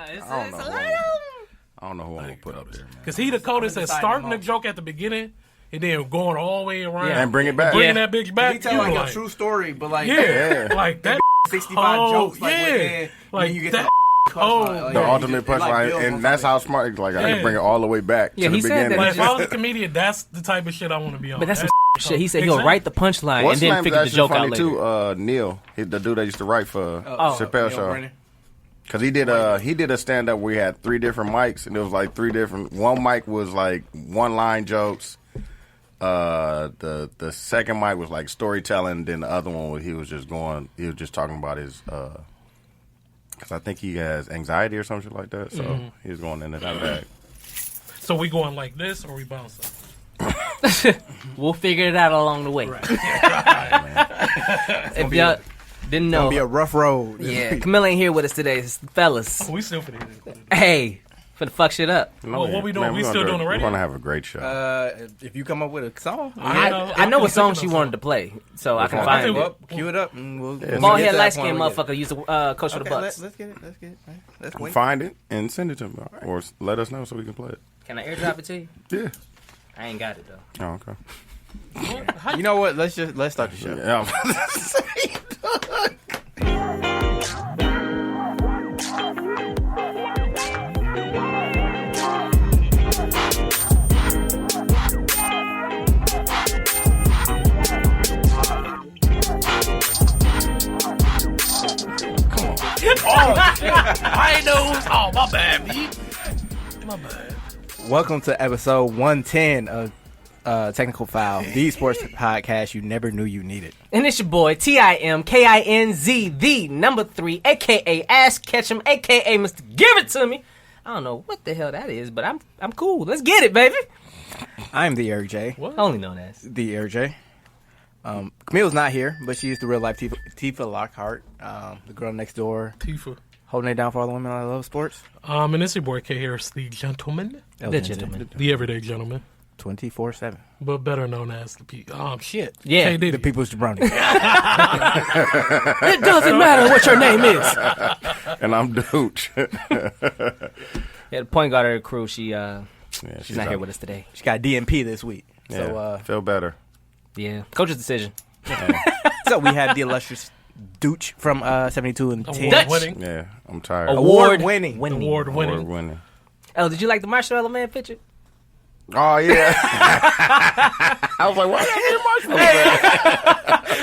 I don't know who I'm gonna put up there, man. Because he the coldest at starting the joke at the beginning and then going all the way around and bring it back. Bringing that bitch back. He tell like a true story, but like like that 65 jokes. Like like you get that. The ultimate punchline, and that's how smart. Like I can bring it all the way back to the beginning. Like, if I was a comedian, that's the type of shit I want to be on. But that's some shit. He said he'll write the punchline and then figure the joke out later. Too, Neil, the dude that used to write for Chappelle Show. Because he did a stand up where he had 3 different mics, and it was like 3 different. One mic was like one line jokes. The second mic was like storytelling. Then the other one he was just talking about his. Because I think he has anxiety or something like that. So he was going in and out of that. So we going like this or we bouncing? We'll figure it out along the way. Right. If y'all didn't know. It's going to be a rough road. Yeah, Camille ain't here with us today, fellas. We still finna Hey, finna fuck shit up. What we doing? Man, we still doing the radio? We're going to have a great show. If you come up with a song. I know what song she wanted to play, so I can find it. Cue it up. And we'll Bald head, light skinned motherfucker used to coach for the Bucks. Let's get it. Let's wait. Find it and send it to me. Or let us know so we can play it. Can I airdrop it to you? Yeah. I ain't got it, though. Oh, okay. You know what? Let's start the show. Yeah. I know. Oh, my bad, B. My bad. Welcome to episode 110 of Technical Foul, the sports podcast you never knew you needed. And it's your boy, TIMKINZ, the number 3, a.k.a. Ask Ketchum, a.k.a. Mr. Give It To Me. I don't know what the hell that is, but I'm cool. Let's get it, baby. I'm the Eric J. What? Only known as. The Eric J. Camille's not here, but she's the real life Tifa Lockhart, the girl next door. Tifa. Holding it down for all the women that love sports. And it's your boy K Harris, the gentleman. The gentleman. The everyday gentleman. 24/7. But better known as the shit. Yeah. The people's jabroni. It doesn't matter what your name is. And I'm Duch. The point guard of the crew, she's not here with us today. She got DNP this week. Yeah, So feel better. Yeah. Coach's decision. so we have the illustrious Duch from 72 and 10. Award-winning. Yeah, I'm tired. Award-winning. Award-winning. Oh, did you like the Marshmallow Man picture? Oh, yeah. I was like, why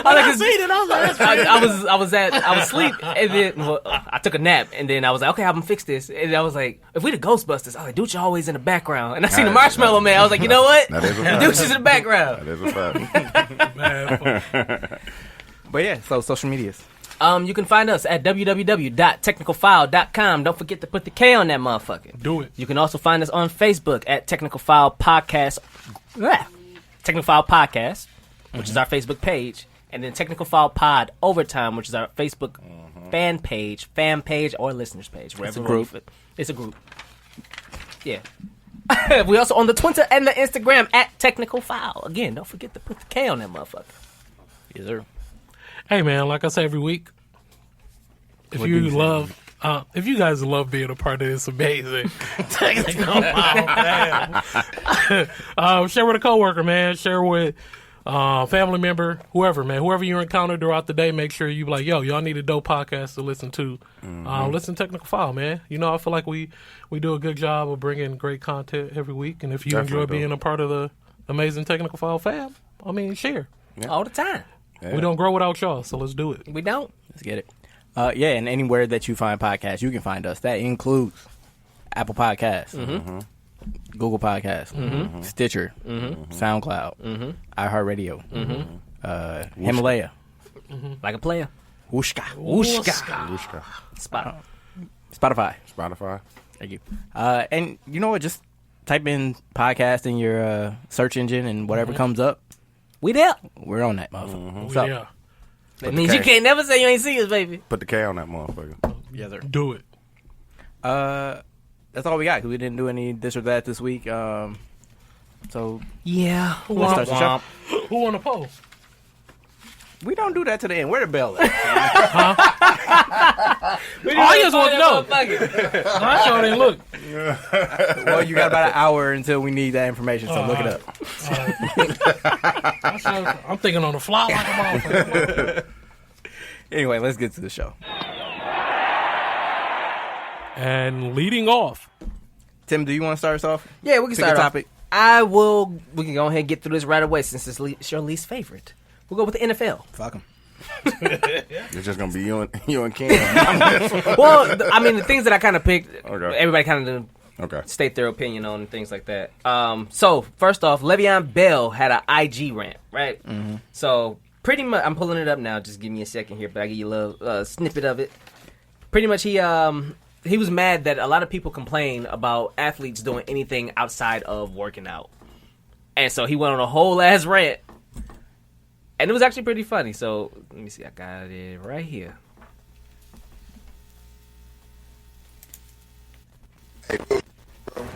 I was asleep, and then I took a nap, and then I was like, okay, I'm gonna fix this. And I was like, if we the Ghostbusters, Duch always in the background. And I seen the Marshmallow Man. I was like, you know what? That is a fact. Duch is in the background. That is a fact. But yeah, so social medias. You can find us at www.technicalfile.com. Don't forget to put the K on that motherfucker. Do it. You can also find us on Facebook at Technical File Podcast. Technical File Podcast, which is our Facebook page. And then Technical File Pod Overtime, which is our Facebook fan page, or listeners page. Wherever it's a group. Yeah. We also on the Twitter and the Instagram at Technical File. Again, don't forget to put the K on that motherfucker. Yes, sir. Hey, man, like I say every week, if you guys love being a part of this amazing Technical File, share with a coworker, man. Share with family member, whoever you encounter throughout the day. Make sure you be like, yo, y'all need a dope podcast to listen to. Listen to Technical File, man. You know, I feel like we do a good job of bringing great content every week. And if you enjoy being a part of the amazing Technical File fam, I mean, share. Yeah. All the time. Yeah. We don't grow without y'all, so let's do it. We don't. Let's get it. Yeah, and anywhere that you find podcasts, you can find us. That includes Apple Podcasts, Google Podcasts, Stitcher, SoundCloud, iHeartRadio, Himalaya, like a player, Wooshka, Spotify. Thank you. And you know what? Just type in podcast in your search engine, and whatever comes up, we there. We're on that motherfucker. So, that means you can't never say you ain't see us, baby. Put the K on that motherfucker. Yes, sir. Do it. That's all we got, because we didn't do any this or that this week. So yeah, who won the poll? We don't do that to the end. Where the bell at? All you just want to know. I sure didn't look. Well, you got about an hour until we need that information, so look it up. I'm thinking on the fly like a motherfucker. Anyway, let's get to the show. And leading off. Tim, do you want to start us off? Yeah, we can Pick start a off. topic. We can go ahead and get through this right away since it's your least favorite. We'll go with the NFL. Fuck him. It's just gonna be you and Ken. Well, I mean, the things that I kind of picked, Okay. everybody kind of Okay. state their opinion on and things like that. So first off, Le'Veon Bell had an IG rant, right? Mm-hmm. So pretty much, I'm pulling it up now. Just give me a second here, but I give you a little snippet of it. Pretty much, he was mad that a lot of people complain about athletes doing anything outside of working out, and so he went on a whole ass rant. And it was actually pretty funny. So, let me see. I got it right here. Hey,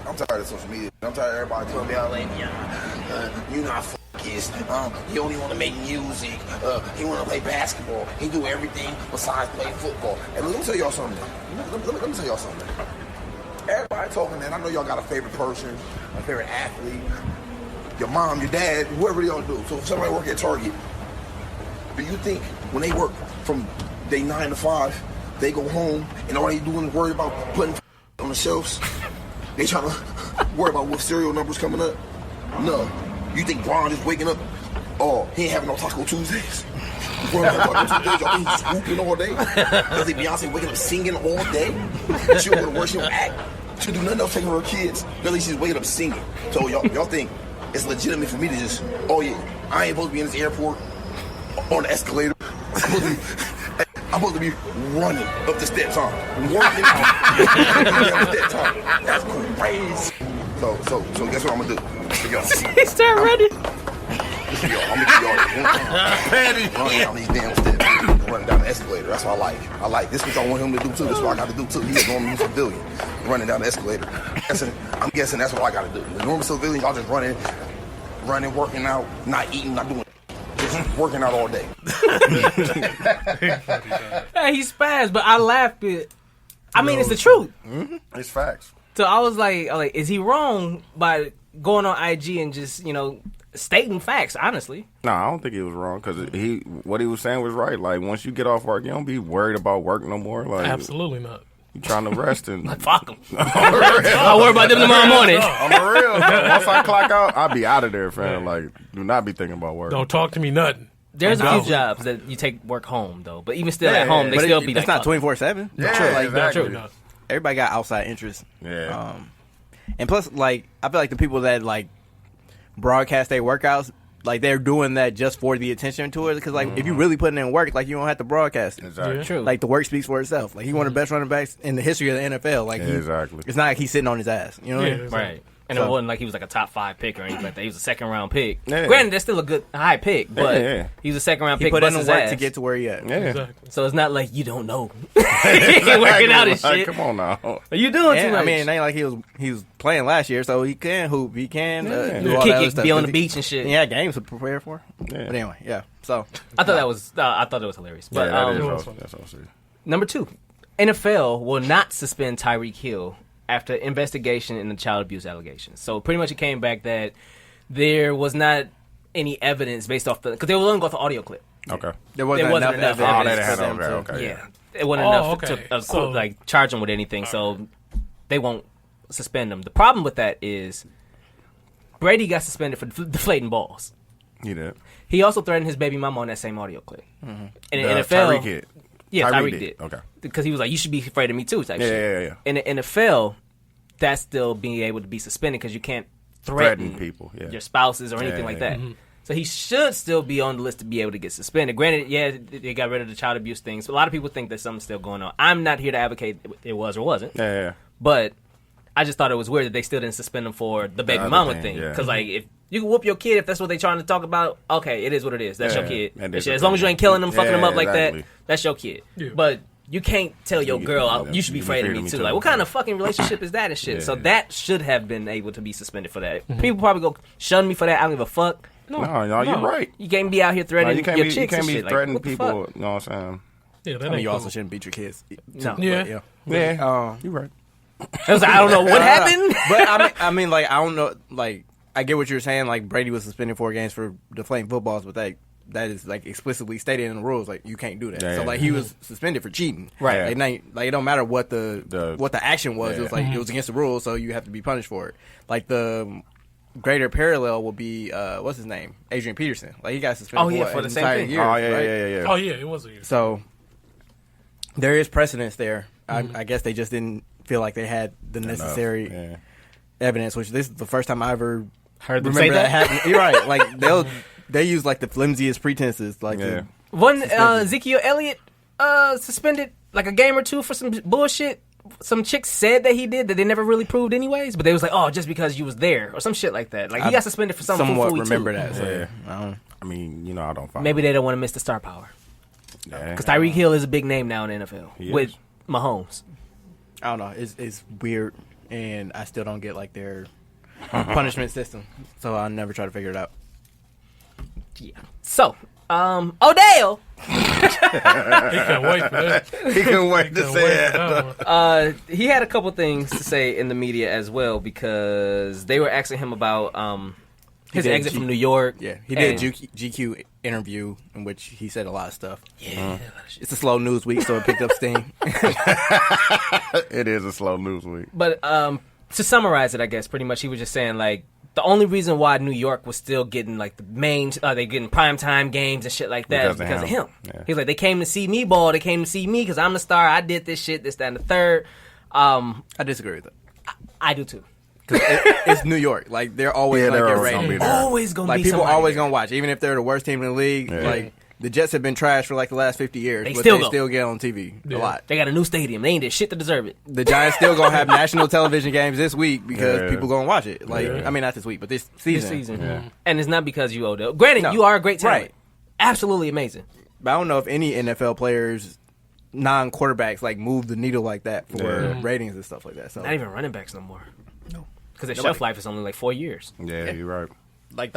I'm tired of social media. I'm tired of everybody telling me, you not focused. He only want to make music. He want to play basketball. He do everything besides play football. And let me tell y'all something. Let me tell y'all something. Everybody talking that. I know y'all got a favorite person, a favorite athlete, your mom, your dad, whoever y'all do. So if somebody work at Target, do you think when they work from day 9 to 5, they go home and all they doing is worry about putting on the shelves? They trying to worry about what cereal numbers coming up? No. You think Bron just waking up? Oh, he ain't having no Taco Tuesdays. Bron having Taco Tuesdays. Y'all think he's swooping all day? Does think Beyonce waking up singing all day? She don't go to work. She don't act. She do nothing else taking her kids. Really, she's waking up singing. So y'all think it's legitimate for me to just, oh yeah, I ain't supposed to be in this airport on the escalator. I'm supposed to be running up the steps, working out down the steps, That's crazy. So guess what I'm gonna do? He started running. Listen, y'all, I'm gonna give y'all running down these damn steps, running down the escalator. That's what I like. This is what I want him to do too. This is what I got to do too. He's a normal civilian running down the escalator. I'm guessing that's what I got to do. The normal civilian, y'all just running, working out, not eating, not doing. Just working out all day. Hey, he spazzed, but I laughed it. I mean, it's the truth. Mm-hmm. It's facts. So I was like, is he wrong by going on IG and just, stating facts, honestly? No, I don't think he was wrong because what he was saying was right. Like, once you get off work, you don't be worried about work no more. Like, Absolutely not. You trying to rest and fuck them. I'll worry about them tomorrow morning. I'm a real. Once I clock out, I'll be out of there, fam. Like, do not be thinking about work. Don't talk to me nothing. There's a few jobs that you take work home though, but even still at home, they still be. It's not 24/7. Yeah, exactly. True. Everybody got outside interests. Yeah. And plus, like, I feel like the people that like broadcast their workouts, like they're doing that just for the attention to it. Because like, if you really putting in work, like you don't have to broadcast it. Exactly. Yeah. True. Like the work speaks for itself. Like he's one of the best running backs in the history of the NFL. Like exactly. It's not like he's sitting on his ass. You know what I mean? Exactly. Right. And it wasn't like he was like a top 5 pick or anything like that. He was a second round pick. Yeah. Granted, that's still a good high pick, but he was a second round He pick. put in the his work ass. to get to where he at. Yeah. Exactly. So it's not like you don't know. He ain't working out and Like, shit. come on now. You doing too And, much. I mean, it ain't like he was playing last year, so he can hoop. He can do all Kick that other it, stuff. be on the beach and shit. He had games to prepare for. Yeah. But anyway, yeah. So I thought that was hilarious. But That's all I see. number 2, NFL will not suspend Tyreek Hill after investigation in the child abuse allegations. So pretty much it came back that there was not any evidence based off because they were only going for audio clip. Okay. there wasn't enough evidence. Oh, they for had them okay. Yeah, it wasn't Oh, enough okay. to So- like charge him with anything. So they won't suspend him. The problem with that is Brady got suspended for deflating balls. He did. He also threatened his baby mama on that same audio clip. Mm-hmm. In the NFL, Tyreek hit. yeah, Tyreek Tyreek did. Okay. Because he was like, "You should be afraid of me too." Type shit. Yeah. In the NFL, that's still being able to be suspended because you can't threaten people, yeah. your spouses or anything Yeah, like yeah. that. So he should still be on the list to be able to get suspended. Granted, yeah, they got rid of the child abuse thing, so a lot of people think that something's still going on. I'm not here to advocate it was or wasn't, Yeah. but I just thought it was weird that they still didn't suspend him for the baby other mama thing, thing. yeah. Because like, if you can whoop your kid if that's what they're trying to talk about, okay, it is what it is. That's Yeah, your kid. that And is shit, the as long as you thing. ain't killing them, fucking them up like exactly. that, that's your kid. Yeah. But you can't tell your girl, yeah, you should be afraid of me too. Like, what kind of fucking relationship is that and shit? Yeah. So that should have been able to be suspended for that. People probably go shun me for that. I don't give a fuck. No, you're right. You can't be out here threatening you can't your be, chicks you can't and be shit. threatening like, people. You know what I'm saying? Yeah, that I mean, ain't you cool. also shouldn't beat your kids. No. Yeah. Yeah, you're right. I was like, I don't know what happened. But I mean, like, I don't know. Like, I get what you're saying. Like, Brady was suspended 4 games for deflating footballs, but that is like explicitly stated in the rules. Like, you can't do that. Yeah, so yeah. like, he was suspended for cheating. Right. Like, it don't matter what the action was. It was like it was against the rules, so you have to be punished for it. Like the greater parallel will be what's his name, Adrian Peterson. Like, he got suspended for the an same entire thing. year. Oh, yeah, right? yeah. Oh yeah, it was a year. So there is precedence there. I guess they just didn't feel like they had the necessary evidence. Which this is the first time I ever Heard them remember say that happening. You're right. Like they use like the flimsiest pretenses. Like Wasn't Ezekiel Elliott suspended like a game or two for some bullshit? Some chicks said that he did that they never really proved anyways, but they was like, oh, just because you was there or some shit like that. Like, he got suspended for something. somewhat fooey remember too. that. So, Yeah. I mean, I don't follow. Maybe they don't want to miss the star power Yeah. because Tyreek Hill is a big name now in the NFL He with is. Mahomes. I don't know. It's weird, and I still don't get like their punishment system. So I'll never try to figure it out. Yeah. So, Odell. He can't wait for that. He couldn't wait to Can't say wait for it. that one. He had a couple things to say in the media as well because they were asking him about his did exit from New York. Yeah, he did a And- GQ interview in which he said a lot of stuff. Yeah. It's a slow news week, so it picked up steam. It is a slow news week. But to summarize it, I guess pretty much he was just saying like the only reason why New York was still getting like the main, they getting primetime games and shit like that is because of him. Yeah. He's like, they came to see me ball. They came to see me because I'm the star. I did this shit, this, that, and the third. I disagree with it. I do too. It's New York. Like, they're always Yeah, going to they're get always gonna ratings. be there. Always gonna Like, be people somebody always there. going to watch, even if they're the worst team in the league. Yeah. Like, the Jets have been trash for like the last 50 years, They but still they go. still get on TV a lot. They got a new stadium. They ain't did shit to deserve it. The Giants still gonna have national television games this week because Yeah. people gonna watch it. Like, Yeah. I mean, not this week, but this This season. season. And it's not because you Odell. Granted, No. you are a great talent. Right. Absolutely amazing. But I don't know if any NFL players, non-quarterbacks, like move the needle like that for ratings and stuff like that. So, Not even running backs no more. No. Because their Nobody. shelf life is only like 4 years. Yeah, you're right. like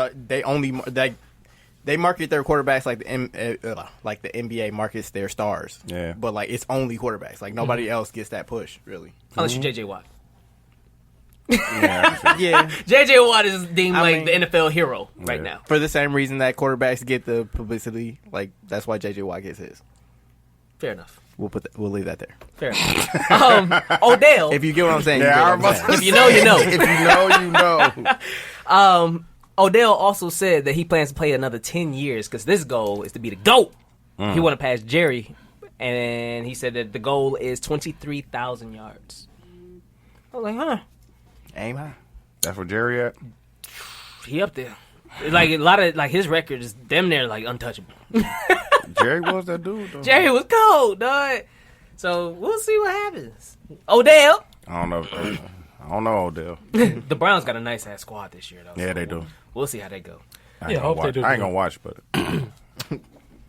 they market their quarterbacks like the NBA markets their stars. Yeah. But like it's only quarterbacks. Like nobody else gets that push really. Unless you're J.J. Watt. Yeah. Yeah. J.J. Watt is deemed I like mean- the NFL hero right Yeah. now. For the same reason that quarterbacks get the publicity, like that's why JJ Watt gets his. Fair enough. We'll leave that there. Fair enough. Odell. If you get what I'm saying, Yeah, I you get what I'm saying. If you know, you know. If you know, you know. Odell also said that he plans to play another 10 years because this goal is to be the GOAT. He want to pass Jerry, and he said that the goal is 23,000 yards. I was like, huh? Aim high. That's where Jerry at. He up there. Like a lot of like his record is damn near like untouchable. Jerry was that dude, though. Jerry was cold, dog. So we'll see what happens. Odell. I don't know. I don't know, Odell. The Browns got a nice ass squad this year, though. Yeah, so they do. We'll see how they go. I ain't Yeah, gonna hope they watch. do I ain't good. gonna watch, but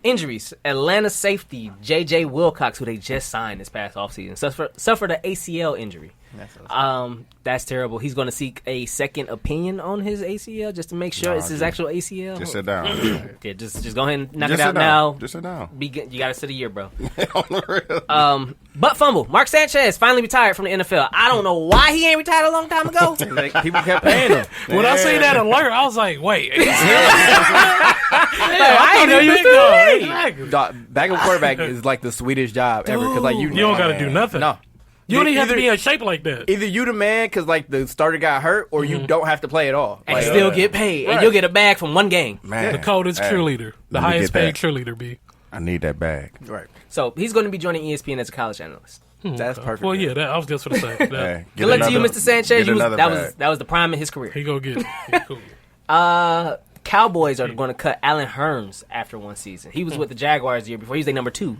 Injuries. Atlanta safety J.J. Wilcox, who they just signed this past offseason, suffered an ACL injury. That's terrible. He's going to seek a second opinion on his ACL just to make sure it's his actual ACL. just sit down. Yeah, just go ahead and knock Just it out sit down. now. Just sit down. You got to sit a year, bro. On the real. Butt fumble. Mark Sanchez finally retired from the NFL. I don't know why he ain't retired a long time ago. Like, people kept paying him. When I seen that alert, I was like, wait. I didn't know you was still there. Exactly. Backup quarterback is like the sweetest job ever because like You don't got to do nothing. No. You don't even have to Either- be in shape like that. Either you the man because like the starter got hurt, or you don't have to play at all. And Like, still get paid. And Right. you'll get a bag from one game. Man, The coldest hey, cheerleader. The let me highest get paid that. cheerleader, B. I need that bag. right. So he's going to be joining ESPN as a college analyst. That's perfect. Well, man. yeah, that, I was just going to say. That. Hey, Good luck to you, Mr. Sanchez. get another bag. That was the prime of his career. He go get it. He cool. Cowboys are going to cut Allen Hurns after one season. He was with the Jaguars the year before. He was their number 2.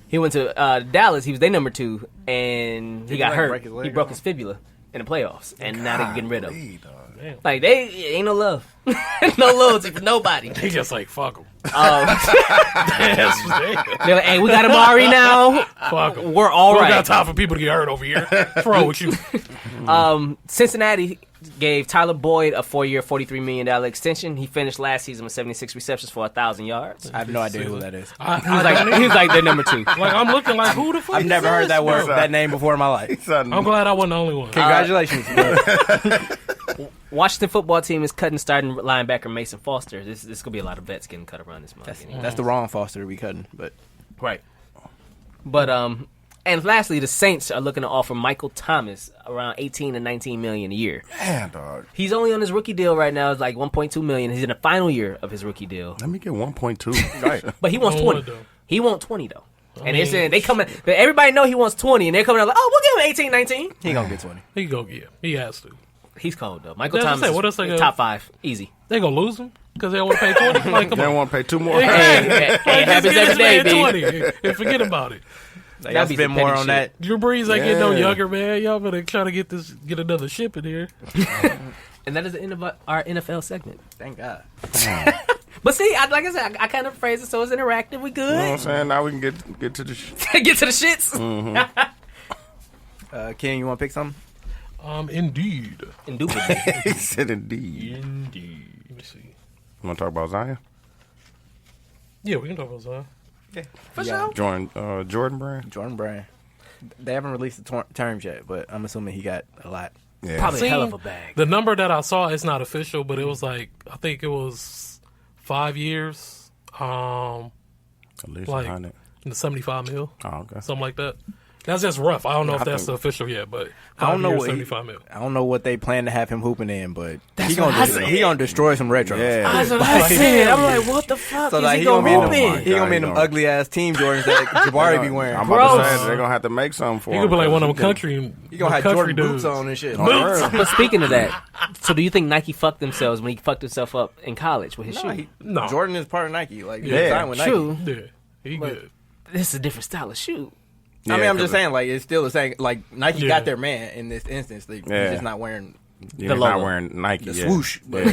He went to Dallas. He was their number 2, and he got like hurt. break his leg He broke his fibula in the playoffs, and now they're getting rid of him. Hey, dog. Like, they ain't no love. No loyalty for nobody. He just like, fuck him. They're like, hey, we got Amari now. Fuck him. We're all We don't right. got time for people to get hurt over here. What's wrong with you? Cincinnati, gave Tyler Boyd a 4-year, $43 million extension. He finished last season with 76 receptions for 1,000 yards. I have no idea who that is. He was like their number 2. Like, I'm looking like, who the fuck I've is never heard this, that word, bro? that name before in my life. I'm glad I wasn't the only one. Congratulations. Washington football team is cutting starting linebacker Mason Foster. This is gonna be a lot of vets getting cut around this month. That's the wrong Foster to be cutting, but Right. But and lastly, the Saints are looking to offer Michael Thomas around $18 to $19 million a year. Man, dog. He's only on his rookie deal right now. It's like $1.2 million. He's in the final year of his rookie deal. Let me get 1.2. Right. But he wants 20. Though. He wants 20 though. And they're saying they coming. Everybody know he wants 20, and they're coming out like, oh, we'll give him 18, 19. he gonna get 20. He go get. He has to. He's cold though. Michael Yeah, Thomas what else they is got? top 5, easy. They gonna lose him because they don't want to pay 20. Like, come They on. want to pay 2 more. Hey, happens every day, B. 20 and forget about it. Like, I'll be spend some more petty on shit. that. Drew Brees ain't getting no Yeah. younger, man. Y'all better try to get another ship in here. And that is the end of our NFL segment. Thank God. But see, like I said, I kind of phrase it so it's interactive. We You know what I'm good. saying? Now we can get to the Get to the shits. Ken, you want to pick something? Indeed. Indubitably. He said indeed. Indeed. Let me see. You want to talk about Zion? Yeah, we can talk about Zion. For sure. Jordan Brand? Jordan Brand. They haven't released the terms yet, but I'm assuming he got a lot. Yeah. Probably a hell of a bag. The number that I saw is not official, but it was like, I think it was 5 years. At least Like 100. in the 75 mil, Oh, okay. something like that. That's just rough. I don't know if that's the official yet, but I don't know what 75 mil. I don't know what they plan to have him hooping in, but he gonna destroy some retros. Yeah. That's what I said. I'm like, what the fuck So is like he he gonna gonna be in hoop them, in? he gonna be in them ugly ass team Jordans that Jabari be wearing. I'm about to Gross. say they're going to have to make something for He him. could be like one of them country. He gonna have country Jordan dudes. boots on and shit. But speaking of that, so do you think Nike fucked themselves when he fucked himself up in college with his shoe? No. Jordan is part of Nike. Like Yeah. signed with Nike. True. Yeah, he good. This is a different style of shoe. I mean, Yeah, I'm just 'cause saying, like, it's still the same. Like, Nike Yeah. got their man in this instance. He's just not wearing He's the not logo. wearing Nike. the yeah. swoosh. But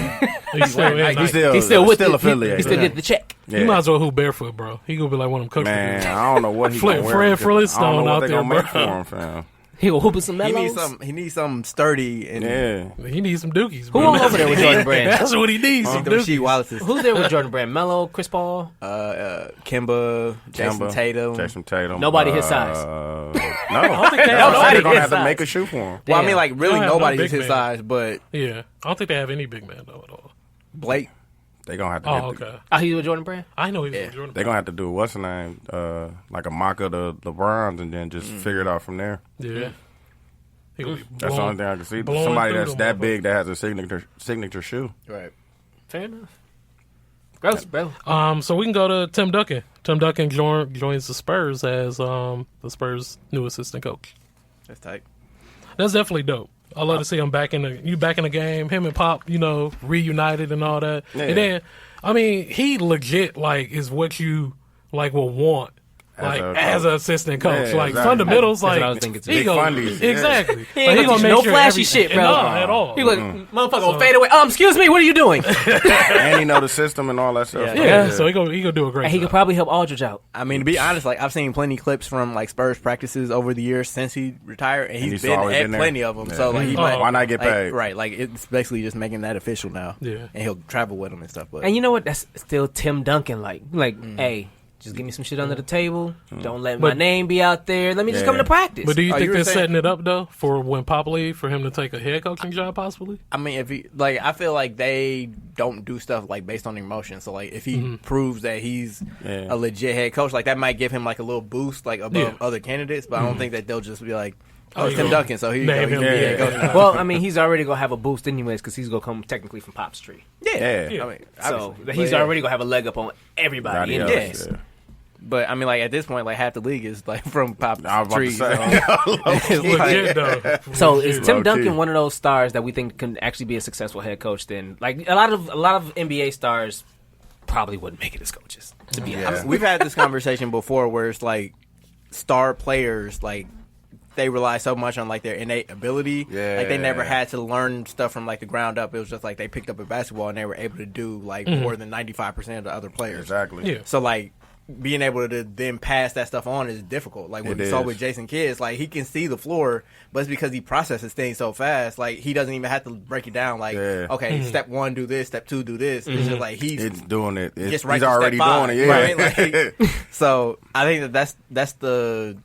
He's still, Nike. Nike. He's still affiliated. He still get the check. You might as well hoop barefoot, bro. He gonna be like one of them country Man, dudes. I don't know what he's Fred going to wear. Flintstone I don't know out what they're there, going to make bro. for him, fam. He gonna hoop with some he mellows. needs something sturdy and Yeah. He needs some dookies. Who Bro. all over there with Jordan Brand? That's what he needs. Some the Rasheed dookies. Wallace's. Who's there with Jordan Brand? Mello, Chris Paul. Kimba, Jason Tatum. Jason Tatum. Nobody his size. No. I think they have Nobody They're going to his have to size. make a shoe for him. Well, I Damn. mean, like, really They don't have no nobody's big his man. size, but Yeah, I don't think they have any big man though at all. Blake. They're going to have to Oh, get okay. Oh, he with Jordan Brand? I know he's with Jordan. They're going to have to do, what's the name, like a mock of the LeBrons and then just figure it out from there. Yeah. He gonna be That's the only thing I can see. blowing Somebody through that's them that motherfuckers. big that has a signature shoe. Right. Fair enough. Gross, bro. So we can go to Tim Duncan. Tim Duncan joins the Spurs as the Spurs' new assistant coach. That's tight. That's definitely dope. I love to see him back in the game. Him and Pop, reunited and all that. Yeah. And then, I mean, he legit is what you will want. As an assistant coach, Yeah, exactly. fundamentals, That's what I was thinking too. he Big gonna- fundies, yeah. exactly. He ain't gonna teach no flashy shit, bro. Not at all. He like, motherfucker, gonna fade away. Excuse me, what are you doing? And he know the system and all that stuff. Yeah, so he gonna do a great And he job. could probably help Aldridge out. I mean, to be honest, like I've seen plenty clips from like Spurs practices over the years since he retired, and he's been always at been there. plenty of them. Yeah. So like, he Oh. might Why not get like, paid? right? Like it's basically just making that official now. Yeah. and he'll travel with him and stuff. But And you know what? That's still Tim Duncan. Hey, just give me some shit under the table. Don't let my But- name be out there. Let me just come to practice. But do you Oh, think you were they're saying- setting it up though for when Pop leave for him to take a head coaching job possibly? I mean, if he I feel like they don't do stuff like based on emotion. So like, if he proves that he's a legit head coach, like that might give him like a little boost, like above other candidates. But I don't think that they'll just be like, "Oh, it's you Tim go. Duncan, so here you go, Name he's him. gonna be Yeah. head coach now." well, I mean, he's already gonna have a boost anyways because he's gonna come technically from Pop's tree. Yeah. I mean, So obviously. he's But, yeah. already gonna have a leg up on everybody. Everybody in else, this. yeah. But I mean, like at this point, like half the league is like from Pop's I was about tree. to say. So, it's Legit like- though. So Legit. is Tim Low-key. Duncan one of those stars that we think can actually be a successful head coach? Then, like a lot of NBA stars probably wouldn't make it as coaches. To be honest, We've had this conversation before where it's like star players like they rely so much on like their innate ability. Yeah. Like they never had to learn stuff from like the ground up. It was just like they picked up a basketball and they were able to do like more than 95% of the other players. Exactly. Yeah. So like being able to then pass that stuff on is difficult. Like what we saw with Jason Kidd, like he can see the floor, but it's because he processes things so fast. Like he doesn't even have to break it down. Like okay, step 1 do this, step 2 do this. It's just like he's doing it. He's already doing it. Yeah. Right? Like, so I think that's the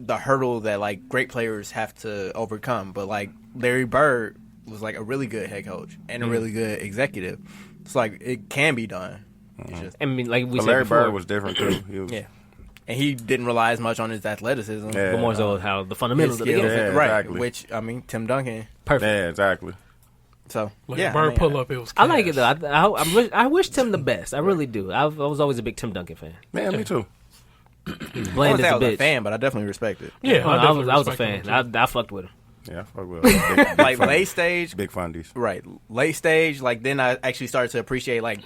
hurdle that like great players have to overcome. But like Larry Bird was like a really good head coach and a really good executive. It's like it can be done. Just, I mean, like we said Larry before, Bird was different too. He was, and he didn't rely as much on his athleticism, but more so how the fundamentals of the game. right? Exactly. Which I mean, Tim Duncan, Perfect. Yeah, exactly. So Bird pull up. It was. I like it though. I wish Tim the best. I really do. I was always a big Tim Duncan fan. Man, me too. Bland as a I was bitch. a fan, but I definitely respect it. Yeah, I was a fan. I fucked with him. Yeah, fuck with big Like fundies. late stage, Big fundies. right? Late stage, like then I actually started to appreciate like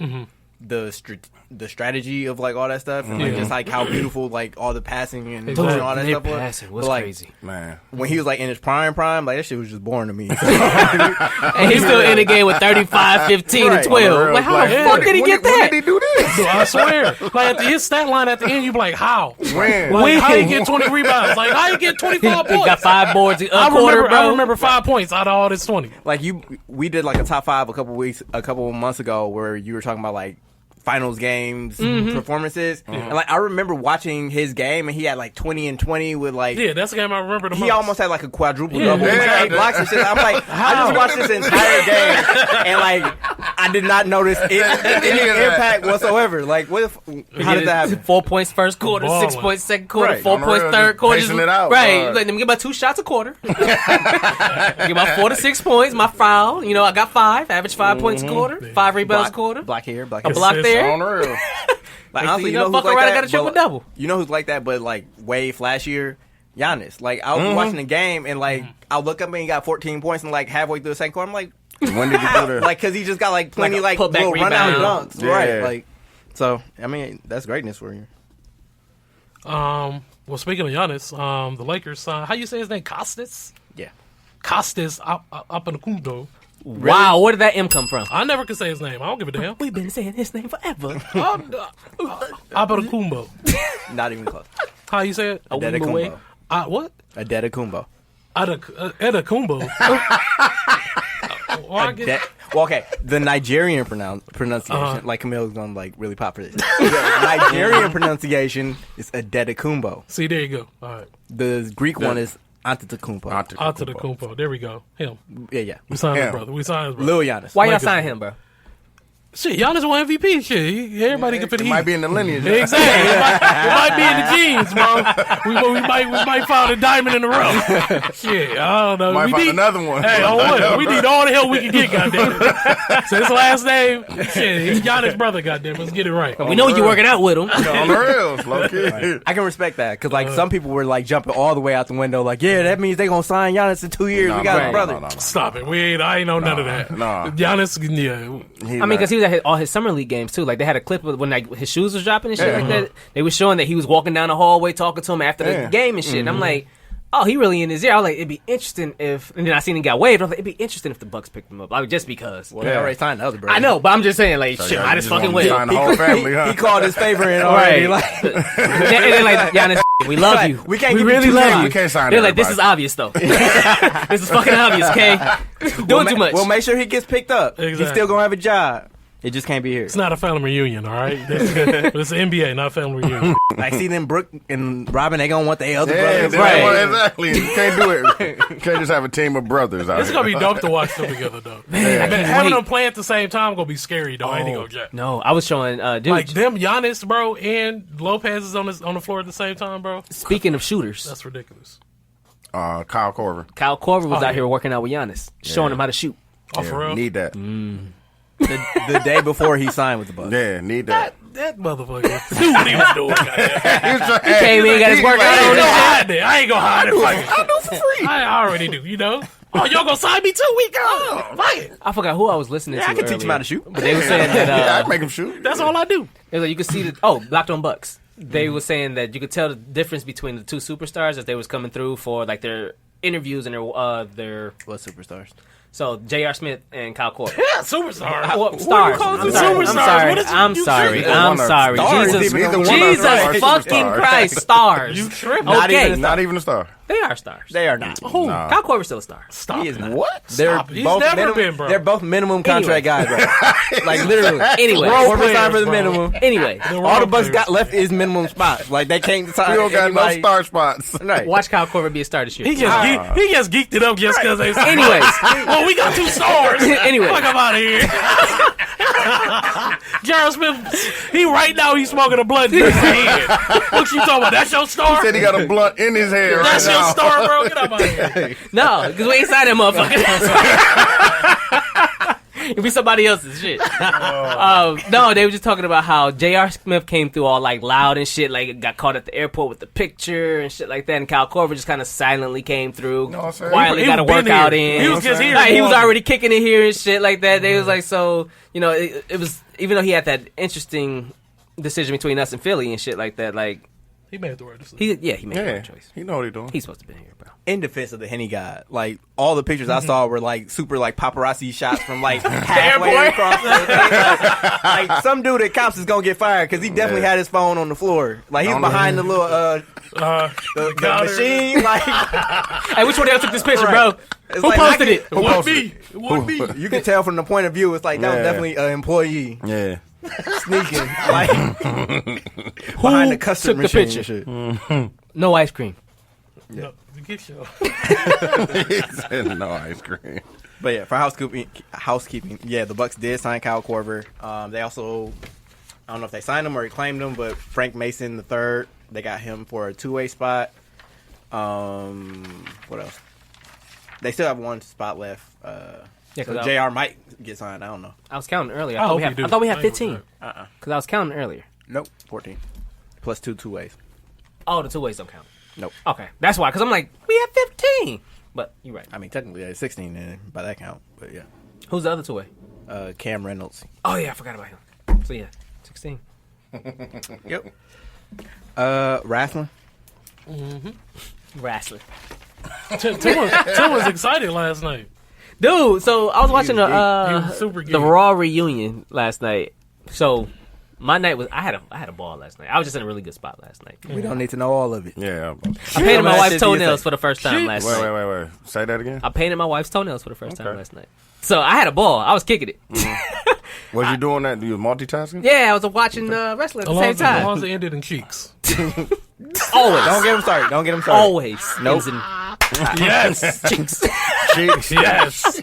the strategy of like all that stuff, and like just like how beautiful like all the passing and pushing all that stuff was. Passing was But, like, crazy. Man. When he was like in his prime, like that shit was just boring to me. And he's still in the game with 35, 15, and Right. 12. Like, how the fuck did he get that? When did he do this? So I swear, like at his stat line at the end, you be like, how? When? Like, how you get 20 rebounds? Like, how you get 25 He points? got 5 boards a I quarter, bro. remember 5 points out of all this 20. Like we did like a top 5 a couple months ago where you were talking about like finals games performances, and like I remember watching his game, and he had like 20 and 20 with like That's the game I remember the most. he almost had like a quadruple double, Yeah. with like 8 blocks and shit. I'm like, I just watched this entire game, and like I did not notice any impact whatsoever. Like, how did that happen? 4 points first quarter, Balling. 6 points second quarter, Right. 4 On the points real, third just quarter. pacing it out, Right. dog. Let me get about 2 shots a quarter. Get about 4 to 6 points. My foul. You know, I got 5. Average 5 points a quarter. 5 rebounds a quarter. Black here, black A here. block there. On the real. Like, Next honestly, thing you you know know, who's fuck like around, I that? got a triple-double. You know who's like that, but like way flashier? Giannis. Like I was watching the game, and like I'll look up and he got 14 points, and like halfway through the second quarter, I'm like, When did he do that? like because he just got like plenty Like a like putback little run out rebound. dunks, Yeah. right? Like, so I mean that's greatness for you. Well, speaking of Giannis, the Lakers signed, how you say his name? Costas? Yeah. Costas Apanakumbo. Wow, where did that M come from? I never could say his name. I don't give a damn. We've been saying his name forever. Apanakumbo. Not even close. How you say it? Adetokumbo. What? Adetokumbo. Adakumbo. Well, I guess- Well, okay, the Nigerian pronunciation, like Camille's gonna like really pop for this. The Nigerian pronunciation is Adetokumbo. See, there you go. All right. The Greek one is Antetokounmpo. Antetokounmpo. There we go. Him. Yeah. We signed his Him. brother. We signed his brother. Lil Giannis. Why y'all Lakers. sign him, bro? Shit, Giannis won MVP. Shit, everybody can fit It the might be in the lineage. Exactly. It might be in the genes, bro. We might find a diamond in the rough. Shit, I don't know. Might we find need another one. Hey, on what? We need all the help we can get, goddamn. So his last name, shit, he's Giannis' brother, goddamn. Let's get it right. We know you working out with him. On the real, low key. I can respect that because like some people were like jumping all the way out the window, like yeah, that means they gonna sign Giannis in 2 years. We got a brother. Stop it. I ain't know none of that. nah. Giannis, yeah. I mean, because he was at all his summer league games too. Like they had a clip of when like his shoes was dropping and shit like that. They were showing that he was walking down the hallway talking to him after the game and shit. And I'm like, oh, he really in his ear. I was like, it'd be interesting if. And then I seen him got waived. I was like, it'd be interesting if the Bucks picked him up. Like just because. Well, they already signed the other brother. I know, but I'm just saying, like, shit, yeah, I you just just fucking want to will. sign the whole family, huh? He called his favor in already. Right. Like, and then like Giannis, we love Like, you. we can't we give you really two love names. you. We can't sign They're like, this everybody. is obvious though. This is fucking obvious, okay? Doing too much. Well, make sure he gets picked up. He's Exactly. still gonna have a job. It just can't be here. It's not a family reunion, all right? It's an NBA, not a family reunion. Like, see them Brooke and Robin, they gonna want their other Yeah, brothers. right. Exactly. You can't do it. You can't just have a team of brothers out It's here. going to be dope to watch them together, though. Man, Having them play at the same time going to be scary, though. I ain't gonna jack. No, I was showing, dude. Like them, Giannis, bro, and Lopez is on the floor at the same time, bro. Speaking of shooters, That's ridiculous. Kyle Korver. Kyle Korver was Oh, out yeah. here working out with Giannis, showing him how to shoot. Oh, for real? Need that. The day before he signed with the Bucks. Yeah, need that. That motherfucker knew what he was doing, goddamn. He Came in, got his work I ain't out. gonna hide it. I ain't gonna hide it. Fuck it. I do for free. I already do, you know? Oh, y'all gonna sign me too? We go. Fuck it. I forgot who I was listening to. I can teach him earlier. how to shoot. But they were saying that Yeah, I can make him shoot. That's all I do. it was like you could see that. Locked on Bucks. They were saying that you could tell the difference between the two superstars as they was coming through for like their interviews and their What superstars? So J.R. Smith and Kyle Korver. Yeah, superstars. Stars. I'm sorry. Jesus fucking Christ. Stars. You tripping. Okay. Not even a star. They are stars. They are not. Who? Nah. Kyle Korver's still a star. Stop. He is not. What? They're He's both never been, bro. They're both minimum contract guys, bro. Like literally. Anyway. Korver signed for the bro. minimum. Anyway. All the Bucks got left is minimum spots. Like they can't decide. We don't got no anybody. star spots. Right. Watch Kyle Korver be a star this year. He just geeked it up just because they. Anyways. Well, we got 2 stars. Anyway. Fuck, I'm out of here. J.R. Smith, right now he's smoking a blunt in his hand. What you talking about? That's your star? Said he got a blunt in his hair. That's right your now. star, bro. Get out of here. No, because we ain't signed that motherfucker. It'd be somebody else's shit. No, they were just talking about how J.R. Smith came through all like loud and shit, like got caught at the airport with the picture and shit like that, and Kyle Korver just kind of silently came through, No, I'm saying. quietly He got a been workout here. in. He was just here. Like, he was already kicking it here and shit like that. They was like, so, you know, it was, even though he had that interesting decision between us and Philly and shit like that, like, He made the right decision. he made the Yeah, right choice. he know what he doing. He's supposed to be here, bro. In defense of the Henny God, like all the pictures I saw were like super like paparazzi shots from like halfway airport? across the thing. Like some dude at cops is gonna get fired because he definitely had his phone on the floor. Like he's behind the little the machine. Like Hey, which one of y'all took this picture, Right. bro? it's Who like, posted it? It wasn't me. It wasn't me. You can tell from the point of view, it's like that was Yeah. definitely an employee Yeah. sneaking like behind the custard took the machine. and shit. No ice cream. No, get your. He said no ice cream. But yeah, for housekeeping, yeah, the Bucks did sign Kyle Korver. They also, I don't know if they signed him or reclaimed him, but Frank Mason III, they got him for a 2-way spot. What else? They still have 1 spot left. Yeah, So 'cause JR might get signed. I don't know. I was counting earlier. I I hope you do. thought we had I ain't 15. gonna Because I was counting earlier. Nope, 14 plus 2 ways. Oh, the 2 ways don't count. Nope. Okay, that's why. Because I'm like, we have 15. But you're right. I mean, technically, it's 16 then, by that count. But yeah, Who's the other 2 way? Cam Reynolds. Oh yeah, I forgot about him. So yeah, 16. Yep. Wrestling. Wrestler. Tim was excited last night. Dude, so I was watching He was super the geeked. Raw reunion last night. So my night was I had a ball last night. I was just in a really good spot last night. We don't need to know all of it. Yeah. I painted my Shit, wife's you toenails say. for the first time last night. Wait. Say that again. I painted my wife's toenails for the first time Okay. last night. So I had a ball. I was kicking it. Was you doing that? You was multitasking? Yeah, I was watching wrestling at the same As time. long as it ended in cheeks. Always. Don't get him started. Don't get him started. Always. Nope. Ends in Yes. cheeks. Cheeks. Yes.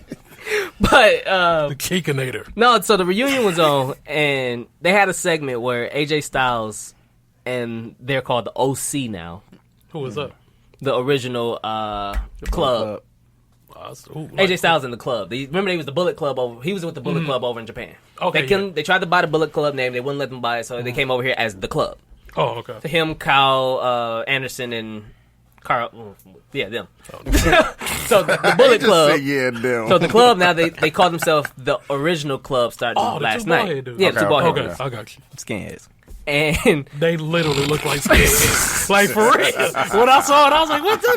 But The Cheekinator. no, so the reunion was on, and they had a segment where AJ Styles, and they're called the OC now, Who was up? the original club. AJ Styles in the club. Remember, they was the Bullet Club over. He was with the Bullet Club over in Japan. Okay, They tried to buy the Bullet Club name. They wouldn't let them buy it, so they came over here as the club. Oh, okay. To him, Kyle Anderson, and Carl. Yeah, them. So the Bullet Club. Yeah, damn. So the club now they call themselves the original club starting Oh, the last two night. bald-head dudes. Yeah, the two Okay, bald head Okay, dudes. I got you. Skinheads. And They literally look like skinheads. Like, for real. When I saw it, I was like, what the